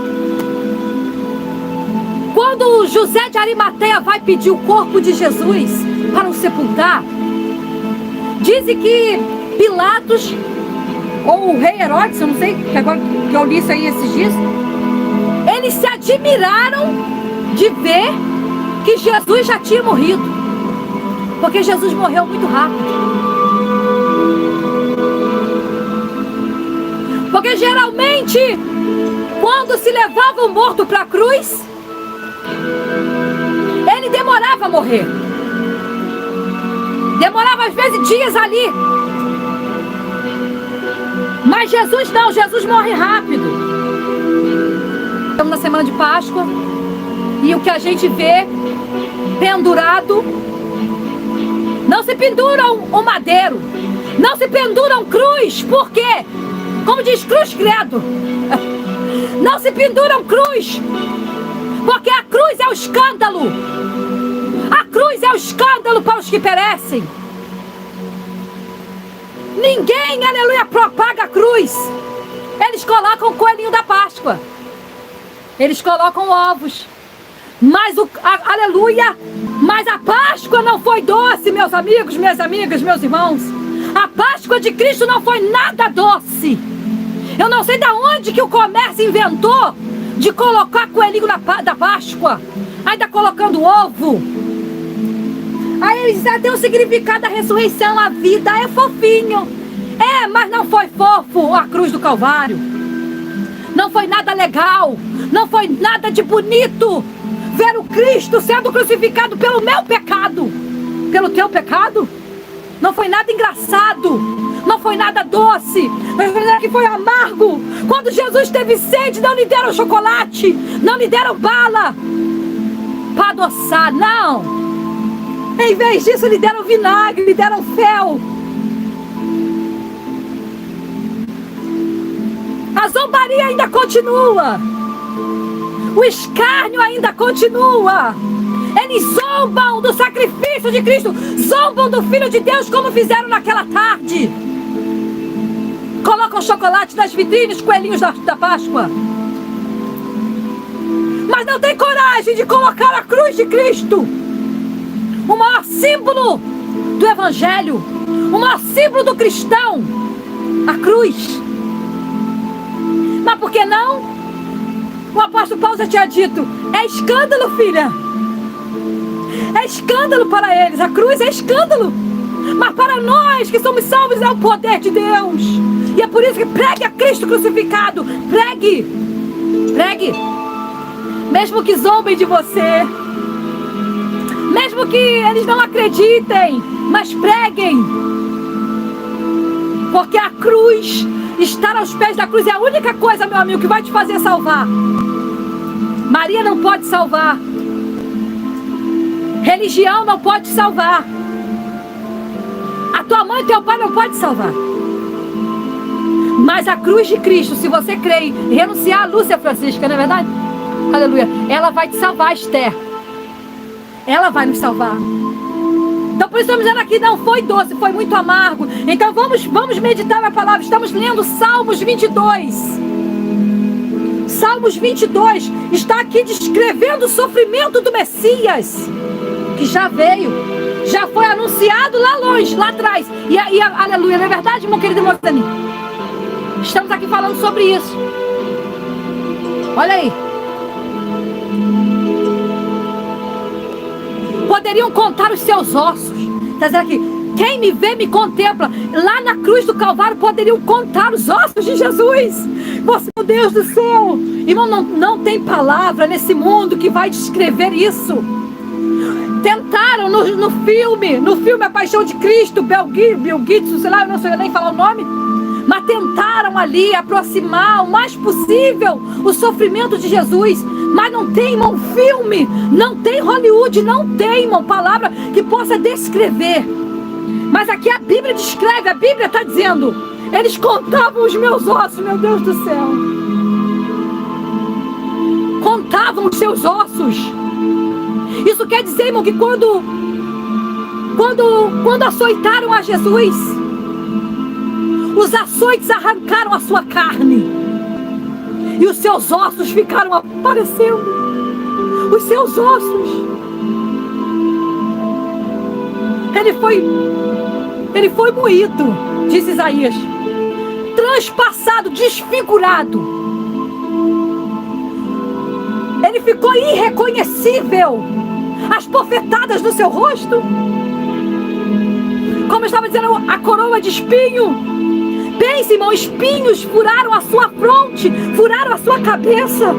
quando José de Arimateia vai pedir o corpo de Jesus para o sepultar, dizem que Pilatos, ou o rei Herodes, eu não sei, que agora que eu li isso aí esses dias, ele Eles se admiraram de ver que Jesus já tinha morrido, porque Jesus morreu muito rápido. Porque geralmente, quando se levava o morto para a cruz, ele demorava a morrer. Demorava às vezes dias ali. Mas Jesus não, Jesus morre rápido. Estamos na semana de Páscoa e o que a gente vê pendurado, não se penduram um madeiro, não se penduram cruz, por quê? Como diz cruz credo, não se penduram cruz, porque a cruz é o escândalo. A cruz é o escândalo para os que perecem. Ninguém, aleluia, propaga a cruz. Eles colocam o coelhinho da Páscoa, eles colocam ovos, mas aleluia, mas a Páscoa não foi doce, meus amigos, minhas amigas, meus irmãos. A Páscoa de Cristo não foi nada doce. Eu não sei de onde que o comércio inventou de colocar coelhinho da Páscoa, ainda colocando ovo. Aí eles dizem, tem o significado da ressurreição, a vida é fofinho. É, mas não foi fofo a cruz do Calvário. Não foi nada legal, não foi nada de bonito ver o Cristo sendo crucificado pelo meu pecado, pelo teu pecado. Não foi nada engraçado, não foi nada doce, mas que foi amargo. Quando Jesus teve sede, não lhe deram chocolate, não lhe deram bala para adoçar, não. Em vez disso, lhe deram vinagre, lhe deram fel. A zombaria ainda continua, o escárnio ainda continua. Eles zombam do sacrifício de Cristo, zombam do Filho de Deus, como fizeram naquela tarde. Colocam chocolate nas vitrines, coelhinhos da Páscoa, mas não tem coragem de colocar a cruz de Cristo, o maior símbolo do Evangelho, o maior símbolo do cristão, a cruz. Mas por que não? O apóstolo Paulo já tinha dito, é escândalo, filha. É escândalo para eles, a cruz é escândalo. Mas para nós que somos salvos é o poder de Deus. E é por isso que pregue a Cristo crucificado. Pregue, pregue. Mesmo que zombem de você, mesmo que eles não acreditem, mas preguem. Porque a cruz, estar aos pés da cruz é a única coisa, meu amigo, que vai te fazer salvar. Maria não pode salvar. Religião não pode te salvar. A tua mãe e teu pai não pode te salvar. Mas a cruz de Cristo, se você crer e renunciar a Lúcia Francisca, não é verdade? Aleluia. Ela vai te salvar, Esther. Ela vai nos salvar. Então por isso estamos dizendo aqui, não foi doce, foi muito amargo. Então vamos meditar na palavra. Estamos lendo Salmos 22. Salmos 22 está aqui descrevendo o sofrimento do Messias, que já veio, já foi anunciado lá longe, lá atrás. E aleluia, não é verdade, meu querido irmão Dani? Estamos aqui falando sobre isso. Olha aí. Poderiam contar os seus ossos. Está dizendo aqui, quem me vê, me contempla. Lá na cruz do Calvário poderiam contar os ossos de Jesus. Você, meu Deus do céu. Irmão, não tem palavra nesse mundo que vai descrever isso. Tentaram no filme A Paixão de Cristo, Mel Gibson, sei lá, eu não sei nem falar o nome, mas tentaram ali aproximar o mais possível o sofrimento de Jesus, mas não tem, irmão, filme, não tem Hollywood, não tem, irmão, palavra que possa descrever. Mas aqui a Bíblia descreve, a Bíblia está dizendo, eles contavam os meus ossos, meu Deus do céu, contavam os seus ossos. Isso quer dizer, irmão, que quando açoitaram a Jesus, os açoites arrancaram a sua carne e os seus ossos ficaram aparecendo. Os seus ossos. Ele foi moído, diz Isaías, transpassado, desfigurado. ficou irreconhecível as bofetadas no seu rosto. Como eu estava dizendo, a coroa de espinho. Pense, irmão, espinhos furaram a sua fronte, furaram a sua cabeça.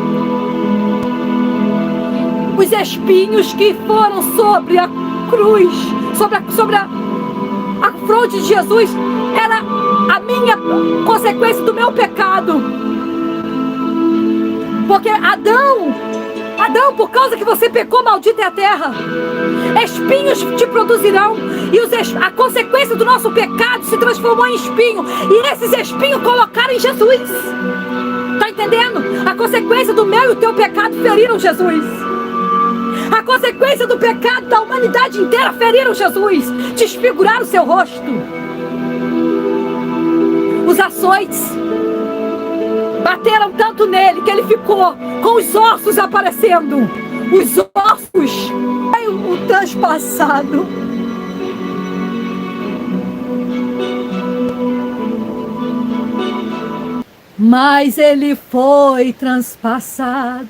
Os espinhos que foram sobre a cruz, sobre a fronte de Jesus, era a minha consequência do meu pecado. Porque Adão, por causa que você pecou, maldita é a terra. Espinhos te produzirão. E a consequência do nosso pecado se transformou em espinho. E esses espinhos colocaram em Jesus. Está entendendo? A consequência do meu e o teu pecado feriram Jesus. A consequência do pecado da humanidade inteira feriram Jesus. Desfiguraram o seu rosto. Os açoites bateram tanto nele que ele ficou com os ossos aparecendo. Os ossos. O transpassado. Mas ele foi transpassado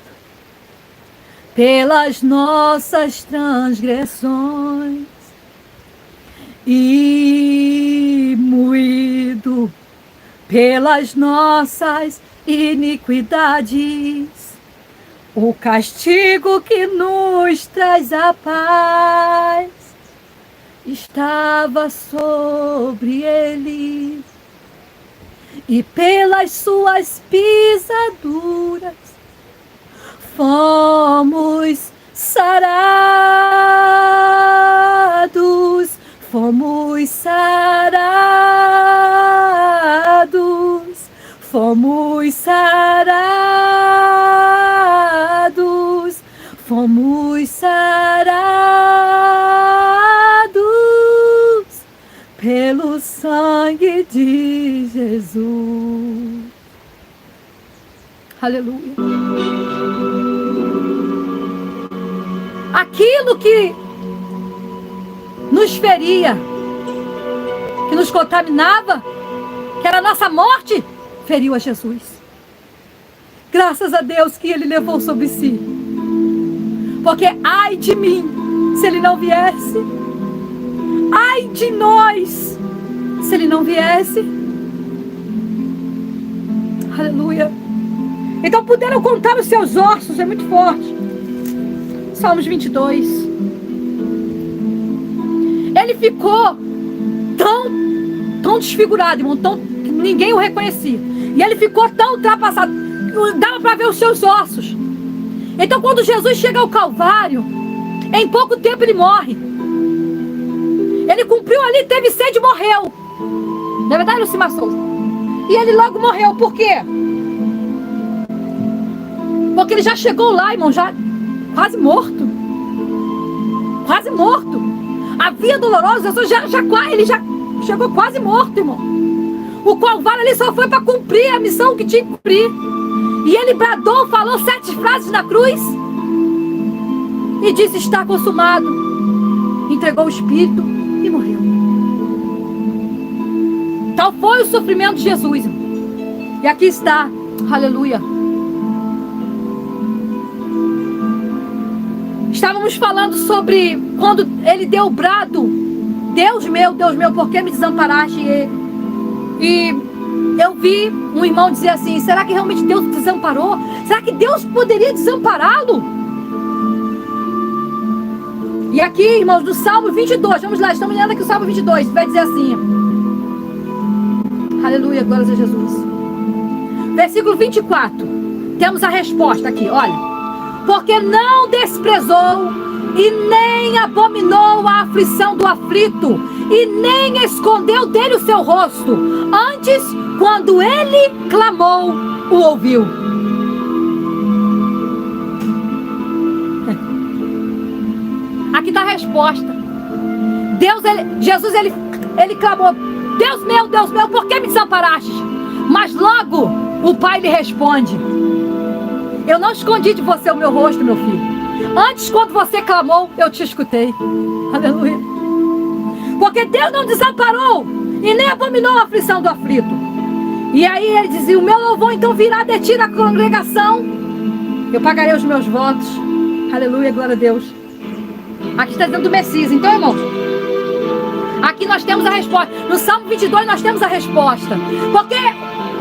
pelas nossas transgressões e moído pelas nossas iniquidades. O castigo que nos traz a paz estava sobre ele, e pelas suas pisaduras fomos sarados, fomos sarados, fomos sarados, fomos sarados pelo sangue de Jesus. Aleluia. Aquilo que nos feria, que nos contaminava, que era a nossa morte, feriu a Jesus. Graças a Deus que ele levou sobre si. Porque ai de mim, se ele não viesse. Ai de nós, se ele não viesse. Aleluia. Então puderam contar os seus ossos, é muito forte. Salmos 22. Ele ficou tão desfigurado, irmão, que ninguém o reconhecia. E ele ficou tão ultrapassado, dava para ver os seus ossos. Então quando Jesus chega ao Calvário, em pouco tempo ele morre. Ele cumpriu ali, teve sede e morreu. Não é verdade, Lucimar Souza? E ele logo morreu, por quê? Porque ele já chegou lá, irmão, já quase morto. Quase morto. A via dolorosa, ele já chegou quase morto, irmão. O Calvário ali só foi para cumprir a missão que tinha que cumprir. E ele bradou, falou 7 frases na cruz. E disse, está consumado. Entregou o Espírito e morreu. Tal foi o sofrimento de Jesus, irmão. E aqui está, aleluia. Estávamos falando sobre quando ele deu o brado, Deus meu, por que me desamparaste? E eu vi um irmão dizer assim, será que realmente Deus desamparou? Será que Deus poderia desampará-lo? E aqui, irmãos, do Salmo 22, vamos lá, estamos lendo aqui o Salmo 22, vai dizer assim, aleluia, glórias a Jesus. Versículo 24, temos a resposta aqui, olha. Porque não desprezou e nem abominou a aflição do aflito, e nem escondeu dele o seu rosto. Antes, quando ele clamou, o ouviu. Aqui está a resposta. Jesus clamou, Deus meu, por que me desamparaste? Mas logo o Pai lhe responde, eu não escondi de você o meu rosto, meu filho. Antes, quando você clamou, eu te escutei. Aleluia. Porque Deus não desamparou e nem abominou a aflição do aflito. E aí ele dizia, o meu louvor então virá de ti na congregação. Eu pagarei os meus votos. Aleluia, glória a Deus. Aqui está dizendo do Messias. Então, irmão, aqui nós temos a resposta. No Salmo 22 nós temos a resposta. Porque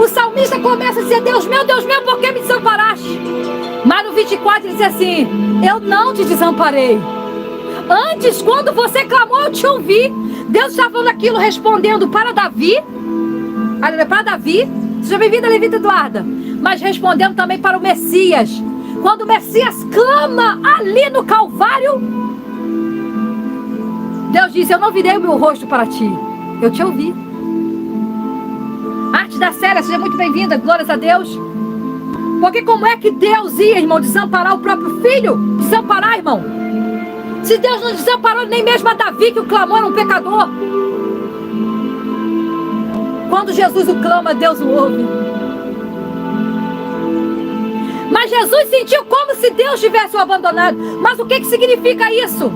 o salmista começa a dizer: Deus meu, por que me desamparaste? Mas no 24 ele diz assim: eu não te desamparei. Antes, quando você clamou, eu te ouvi. Deus está falando aquilo, respondendo para Davi. Para Davi. Seja bem-vinda, Levita Eduarda. Mas respondendo também para o Messias. Quando o Messias clama ali no Calvário, Deus diz: eu não virei o meu rosto para ti, eu te ouvi. Arte da Célia, seja muito bem-vinda, glórias a Deus. Porque como é que Deus ia, irmão, desamparar o próprio filho? Desamparar, irmão? Se Deus não desamparou nem mesmo a Davi, que o clamou, era um pecador. Quando Jesus o clama, Deus o ouve. Mas Jesus sentiu como se Deus tivesse o abandonado. Mas o que significa isso?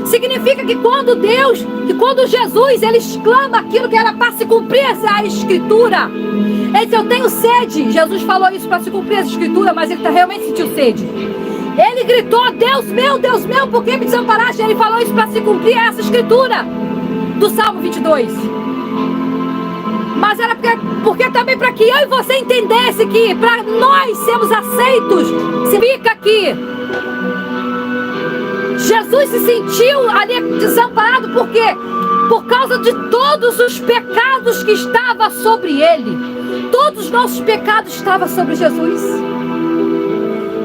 Significa que quando Jesus, ele exclama aquilo que era para se cumprir a Escritura. Ele disse: eu tenho sede. Jesus falou isso para se cumprir a Escritura, mas ele realmente sentiu sede. Ele gritou: Deus meu, por que me desamparaste? Ele falou isso para se cumprir essa Escritura do Salmo 22. Mas era porque também para que eu e você entendesse que para nós sermos aceitos, significa que Jesus se sentiu ali desamparado. Por quê? Por causa de todos os pecados que estavam sobre ele. Todos os nossos pecados estavam sobre Jesus.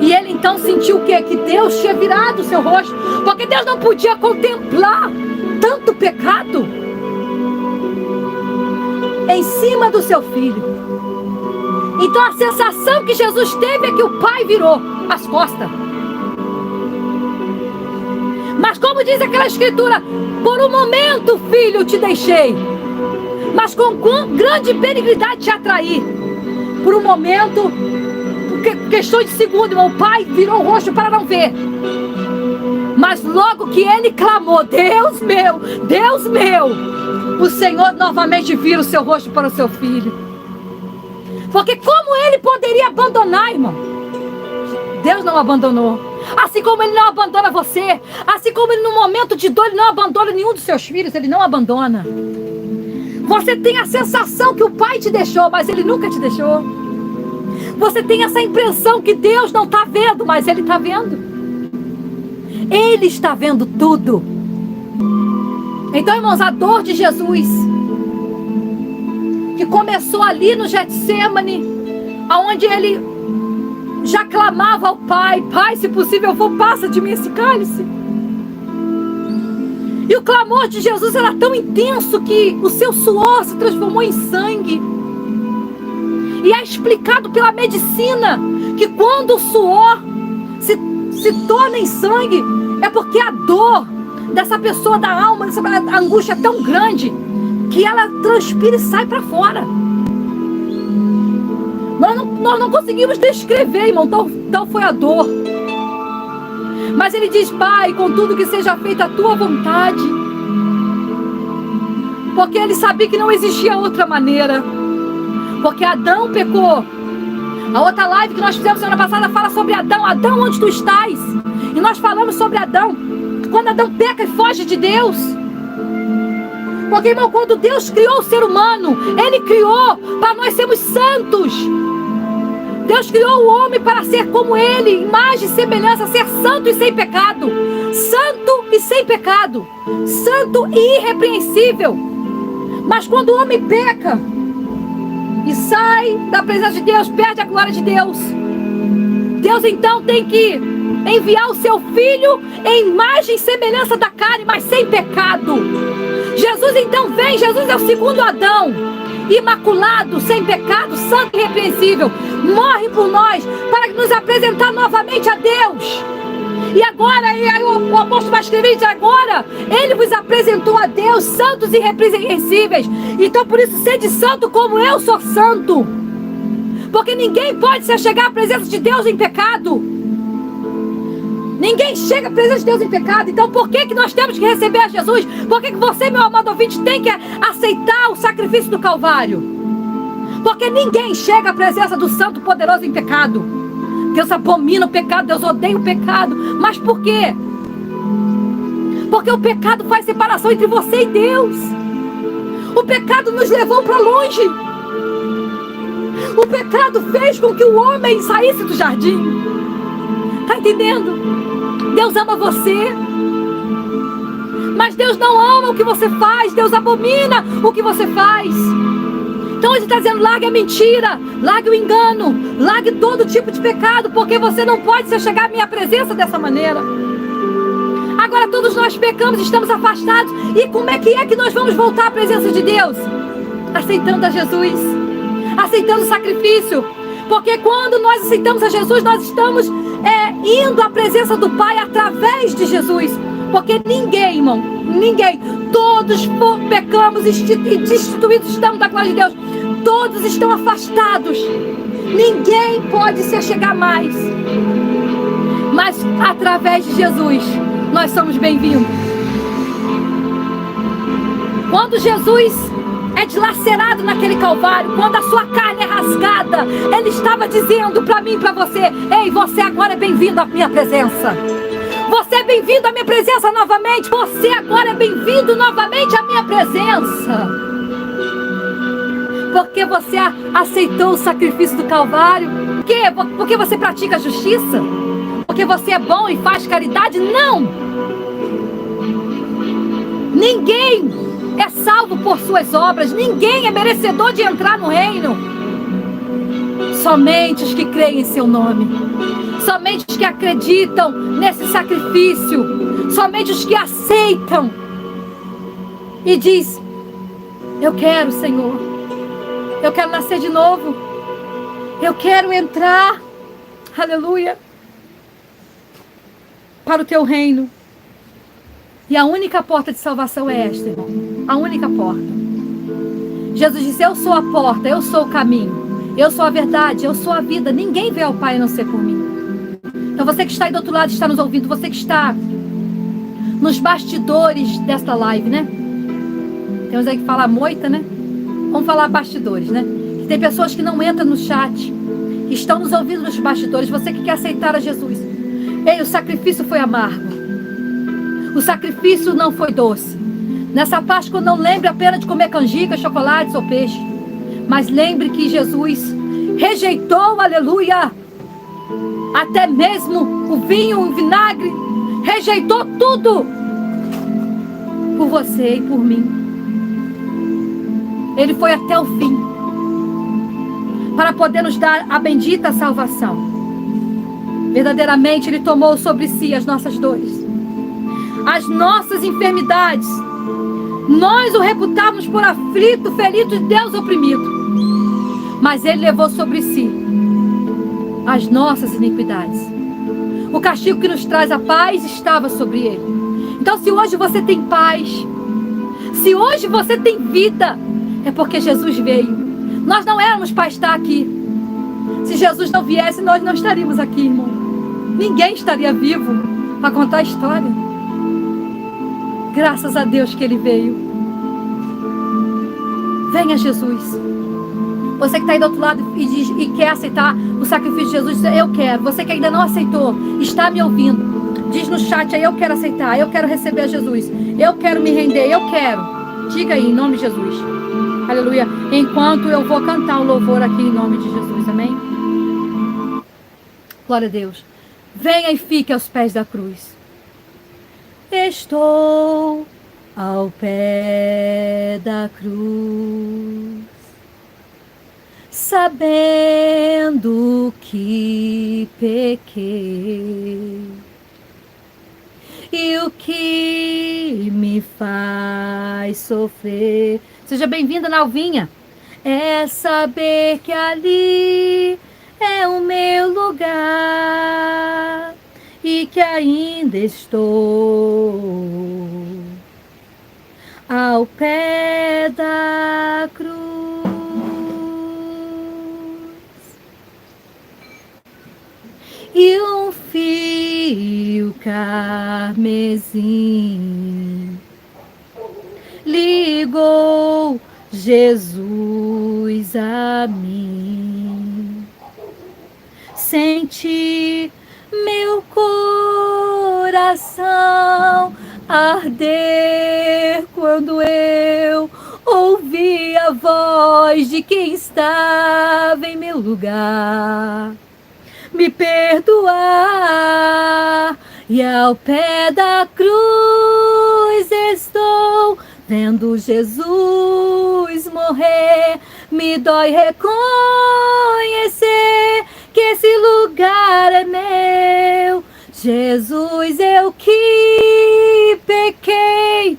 E ele então sentiu o quê? Que Deus tinha virado o seu rosto. Porque Deus não podia contemplar tanto pecado em cima do seu filho. Então a sensação que Jesus teve é que o pai virou as costas. Mas como diz aquela escritura: por um momento, filho, te deixei, mas com grande benignidade te atraí. Por um momento, questão de segundo, irmão, o pai virou o rosto para não ver. Mas logo que ele clamou: Deus meu, o Senhor novamente vira o seu rosto para o seu filho. Porque como ele poderia abandonar, irmão? Deus não abandonou. Assim como ele não abandona você, assim como ele no momento de dor, ele não abandona nenhum dos seus filhos, ele não abandona. Você tem a sensação que o pai te deixou, mas ele nunca te deixou. Você tem essa impressão que Deus não está vendo, mas ele está vendo. Ele está vendo tudo. Então, irmãos, a dor de Jesus, que começou ali no Getsemane, aonde ele já clamava ao Pai: Pai, se possível, passa de mim esse cálice. E o clamor de Jesus era tão intenso que o seu suor se transformou em sangue. E é explicado pela medicina que quando o suor se torna em sangue, é porque a dor dessa pessoa, da alma, a angústia é tão grande que ela transpira e sai para fora. Nós não conseguimos descrever, irmão, tal foi a dor. Mas ele diz: Pai, contudo que seja feita a tua vontade. Porque ele sabia que não existia outra maneira. Porque Adão pecou. A outra live que nós fizemos semana passada fala sobre Adão. Adão, onde tu estás? E nós falamos sobre Adão. Quando Adão peca e foge de Deus. Porque, irmão, quando Deus criou o ser humano, ele criou para nós sermos santos. Deus criou o homem para ser como ele, imagem e semelhança, ser santo e sem pecado. Santo e sem pecado. Santo e irrepreensível. Mas quando o homem peca e sai da presença de Deus, perde a glória de Deus, Deus então tem que enviar o seu filho em imagem e semelhança da carne, mas sem pecado. Jesus então vem, Jesus é o segundo Adão, imaculado, sem pecado, santo e irrepreensível, morre por nós para nos apresentar novamente a Deus. E agora, o apóstolo vai escrever e diz: agora ele vos apresentou a Deus, santos e irrepreensíveis. Então por isso sede santo como eu sou santo. Porque ninguém pode se chegar à presença de Deus em pecado. Ninguém chega à presença de Deus em pecado. Então por que nós temos que receber a Jesus? Por que você, meu amado ouvinte, tem que aceitar o sacrifício do Calvário? Porque ninguém chega à presença do Santo Poderoso em pecado. Deus abomina o pecado, Deus odeia o pecado. Mas por quê? Porque o pecado faz separação entre você e Deus. O pecado nos levou para longe. O pecado fez com que o homem saísse do jardim. Está entendendo? Deus ama você. Mas Deus não ama o que você faz. Deus abomina o que você faz. Então ele está dizendo, largue a mentira, largue o engano, largue todo tipo de pecado, porque você não pode se chegar à minha presença dessa maneira. Agora todos nós pecamos, estamos afastados. E como é que nós vamos voltar à presença de Deus? Aceitando a Jesus, aceitando o sacrifício. Porque quando nós aceitamos a Jesus, nós estamos indo à presença do Pai através de Jesus. Porque ninguém, irmão, ninguém, todos pecamos e destituídos estamos da glória de Deus. Todos estão afastados. Ninguém pode se achegar mais. Mas através de Jesus, nós somos bem-vindos. Quando Jesus é dilacerado naquele Calvário, quando a sua carne é rasgada, Ele estava dizendo para mim e para você: ei, você agora é bem-vindo à minha presença. Você é bem-vindo à minha presença novamente. Você agora é bem-vindo novamente à minha presença. Porque você aceitou o sacrifício do Calvário. Por quê? Porque você pratica a justiça? Porque você é bom e faz caridade? Não! Ninguém é salvo por suas obras. Ninguém é merecedor de entrar no reino. Somente os que creem em seu nome. Somente os que acreditam nesse sacrifício. Somente os que aceitam. E diz: eu quero, Senhor. Eu quero nascer de novo. Eu quero entrar. Aleluia. Para o teu reino. E a única porta de salvação é esta, irmão. A única porta. Jesus disse: eu sou a porta, eu sou o caminho, eu sou a verdade, eu sou a vida. Ninguém vê ao Pai a não ser por mim. Então você que está aí do outro lado, está nos ouvindo, você que está nos bastidores desta live, né? Temos aí que falar moita, né? Vamos falar bastidores, né? Tem pessoas que não entram no chat, que estão nos ouvindo nos bastidores. Você que quer aceitar a Jesus. Ei, o sacrifício foi amargo. O sacrifício não foi doce. Nessa Páscoa não lembre apenas de comer canjica, chocolates ou peixe. Mas lembre que Jesus rejeitou, aleluia, até mesmo o vinho, o vinagre. Rejeitou tudo por você e por mim. Ele foi até o fim para poder nos dar a bendita salvação. Verdadeiramente Ele tomou sobre si as nossas dores, as nossas enfermidades. Nós o reputávamos por aflito, ferido de Deus, oprimido. Mas Ele levou sobre si as nossas iniquidades. O castigo que nos traz a paz estava sobre Ele. Então, se hoje você tem paz, se hoje você tem vida, é porque Jesus veio. Nós não éramos para estar aqui. Se Jesus não viesse, nós não estaríamos aqui, irmão. Ninguém estaria vivo para contar a história. Graças a Deus que Ele veio. Venha, Jesus. Você que está aí do outro lado e quer aceitar o sacrifício de Jesus, eu quero. Você que ainda não aceitou, está me ouvindo, diz no chat aí: eu quero aceitar, eu quero receber a Jesus, eu quero me render, eu quero. Diga aí, em nome de Jesus. Aleluia. Enquanto eu vou cantar o louvor aqui em nome de Jesus, amém? Glória a Deus. Venha e fique aos pés da cruz. Estou ao pé da cruz, sabendo que pequei, e o que me faz sofrer. Seja bem-vinda, Nalvinha. É saber que ali é o meu lugar e que ainda estou ao pé da cruz. E um fio carmesim ligou Jesus a mim. senti meu coração arder quando eu ouvi a voz de quem estava em meu lugar. Me perdoar, e ao pé da cruz estou vendo Jesus morrer. Me dói reconhecer que esse lugar é meu. Jesus, eu que pequei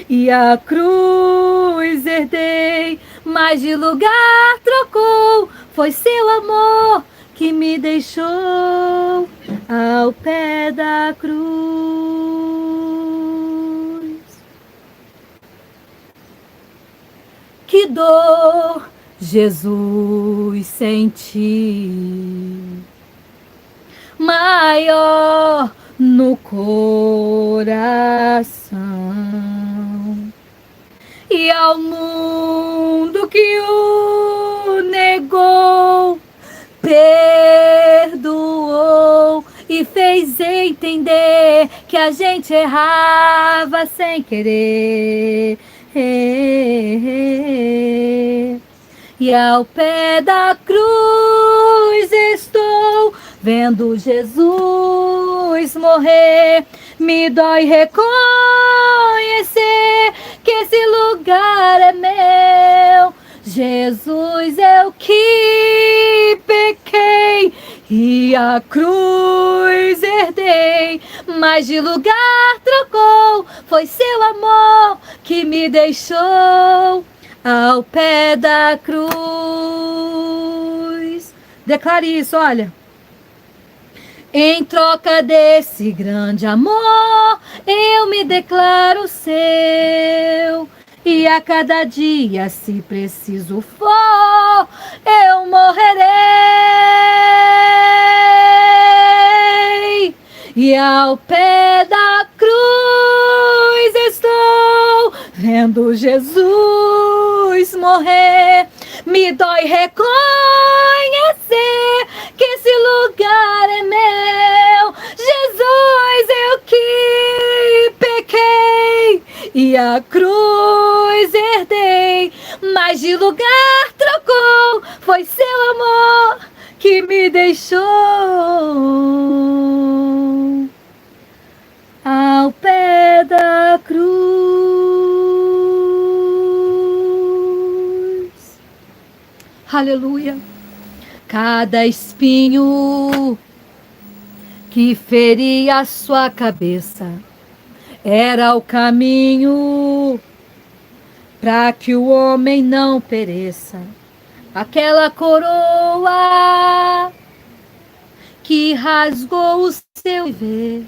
e a cruz herdei, mas de lugar trocou. Foi seu amor que me deixou ao pé da cruz. Que dor Jesus senti, maior no coração, e ao mundo que o negou, perdoou e fez entender que a gente errava sem querer. E ao pé da cruz estou vendo Jesus morrer. Me dói reconhecer que esse lugar é meu. Jesus, eu que pequei e a cruz herdei, mas de lugar trocou. Foi seu amor que me deixou ao pé da cruz. Declare isso, olha. Em troca desse grande amor, eu me declaro seu. E a cada dia, se preciso for, eu morrerei. E ao pé da cruz estou vendo Jesus morrer. Me dói reconhecer que esse lugar é meu. Jesus, eu que pequei e a cruz herdei, mas de lugar trocou. Foi seu amor que me deixou ao pé da cruz. Aleluia. Cada espinho que feria a sua cabeça era o caminho para que o homem não pereça. Aquela coroa que rasgou o seu viver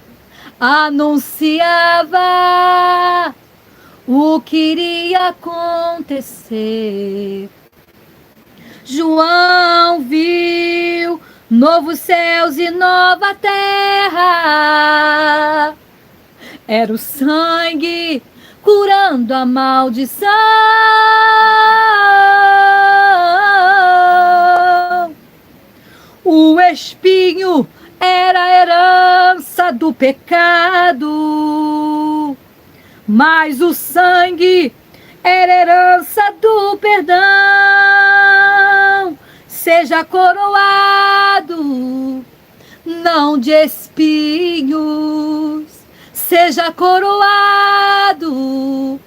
anunciava o que iria acontecer. João viu novos céus e nova terra. Era o sangue curando a maldição. O espinho era a herança do pecado, mas o sangue era a herança do perdão. Seja coroado, não de espinhos, seja coroado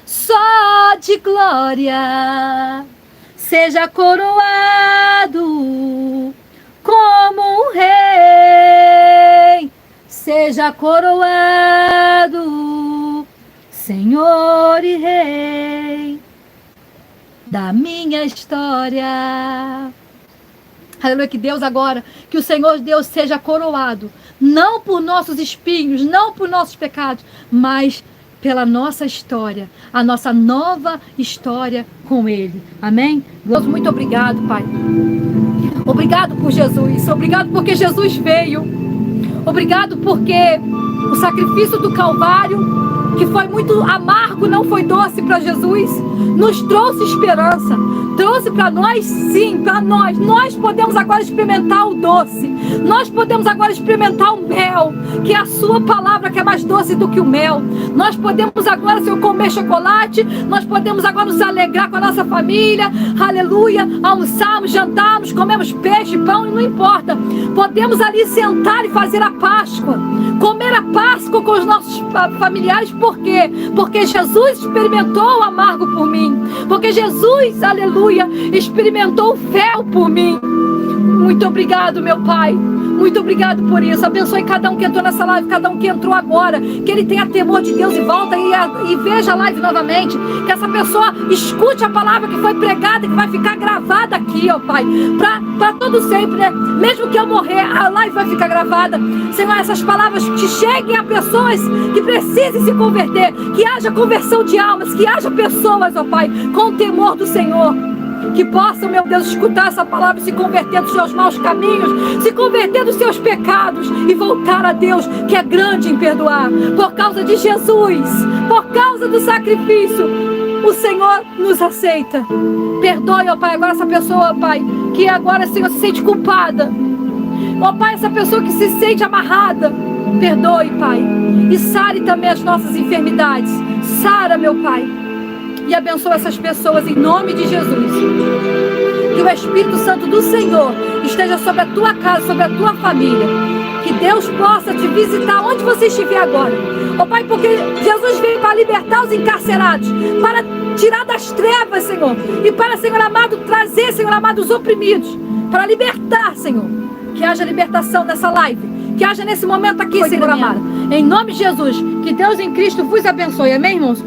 só de glória. Seja coroado como um rei. Seja coroado Senhor e Rei da minha história. Aleluia, que Deus agora, que o Senhor Deus seja coroado, não por nossos espinhos, não por nossos pecados, mas pela nossa história, a nossa nova história com Ele. Amém? Deus, muito obrigado, Pai. Obrigado por Jesus, obrigado porque Jesus veio. Obrigado porque o sacrifício do Calvário, que foi muito amargo, não foi doce para Jesus, nos trouxe esperança, trouxe para nós, sim, para nós. Nós podemos agora experimentar o doce, Nós podemos agora experimentar o mel, que é a sua palavra, que é mais doce do que o mel. Nós podemos agora, Senhor, comer chocolate. Nós podemos agora nos alegrar com a nossa família. Aleluia. Almoçarmos, jantarmos, comemos peixe, pão, não importa. Podemos ali sentar e fazer a Páscoa. Comer a Páscoa com os nossos familiares. Por quê? Porque Jesus experimentou o amargo por mim. Porque Jesus, aleluia, experimentou o fel por mim. Muito obrigado, meu Pai. Muito obrigado por isso. Abençoe cada um que entrou nessa live, cada um que entrou agora. Que ele tenha temor de Deus e volta e veja a live novamente. Que essa pessoa escute a palavra que foi pregada e que vai ficar gravada aqui, ó Pai. Para todo sempre, né? Mesmo que eu morrer, a live vai ficar gravada. Senhor, essas palavras que cheguem a pessoas que precisem se converter. Que haja conversão de almas. Que haja pessoas, ó Pai, com o temor do Senhor. Que possam, meu Deus, escutar essa palavra e se converter dos seus maus caminhos, se converter dos seus pecados e voltar a Deus, que é grande em perdoar. Por causa de Jesus, por causa do sacrifício, o Senhor nos aceita. Perdoe, ó Pai, agora essa pessoa, ó Pai, que agora, Senhor, se sente culpada. Ó Pai, essa pessoa que se sente amarrada, perdoe, Pai. E sare também as nossas enfermidades. Sara, meu Pai. E abençoa essas pessoas em nome de Jesus. Que o Espírito Santo do Senhor esteja sobre a tua casa, sobre a tua família. Que Deus possa te visitar onde você estiver agora. Ó Pai, porque Jesus veio para libertar os encarcerados, para tirar das trevas, Senhor. E para, Senhor amado, trazer, Senhor amado, os oprimidos. Para libertar, Senhor. Que haja libertação nessa live. Que haja nesse momento aqui, Senhor amado. Em nome de Jesus. Que Deus em Cristo vos abençoe. Amém, irmãos?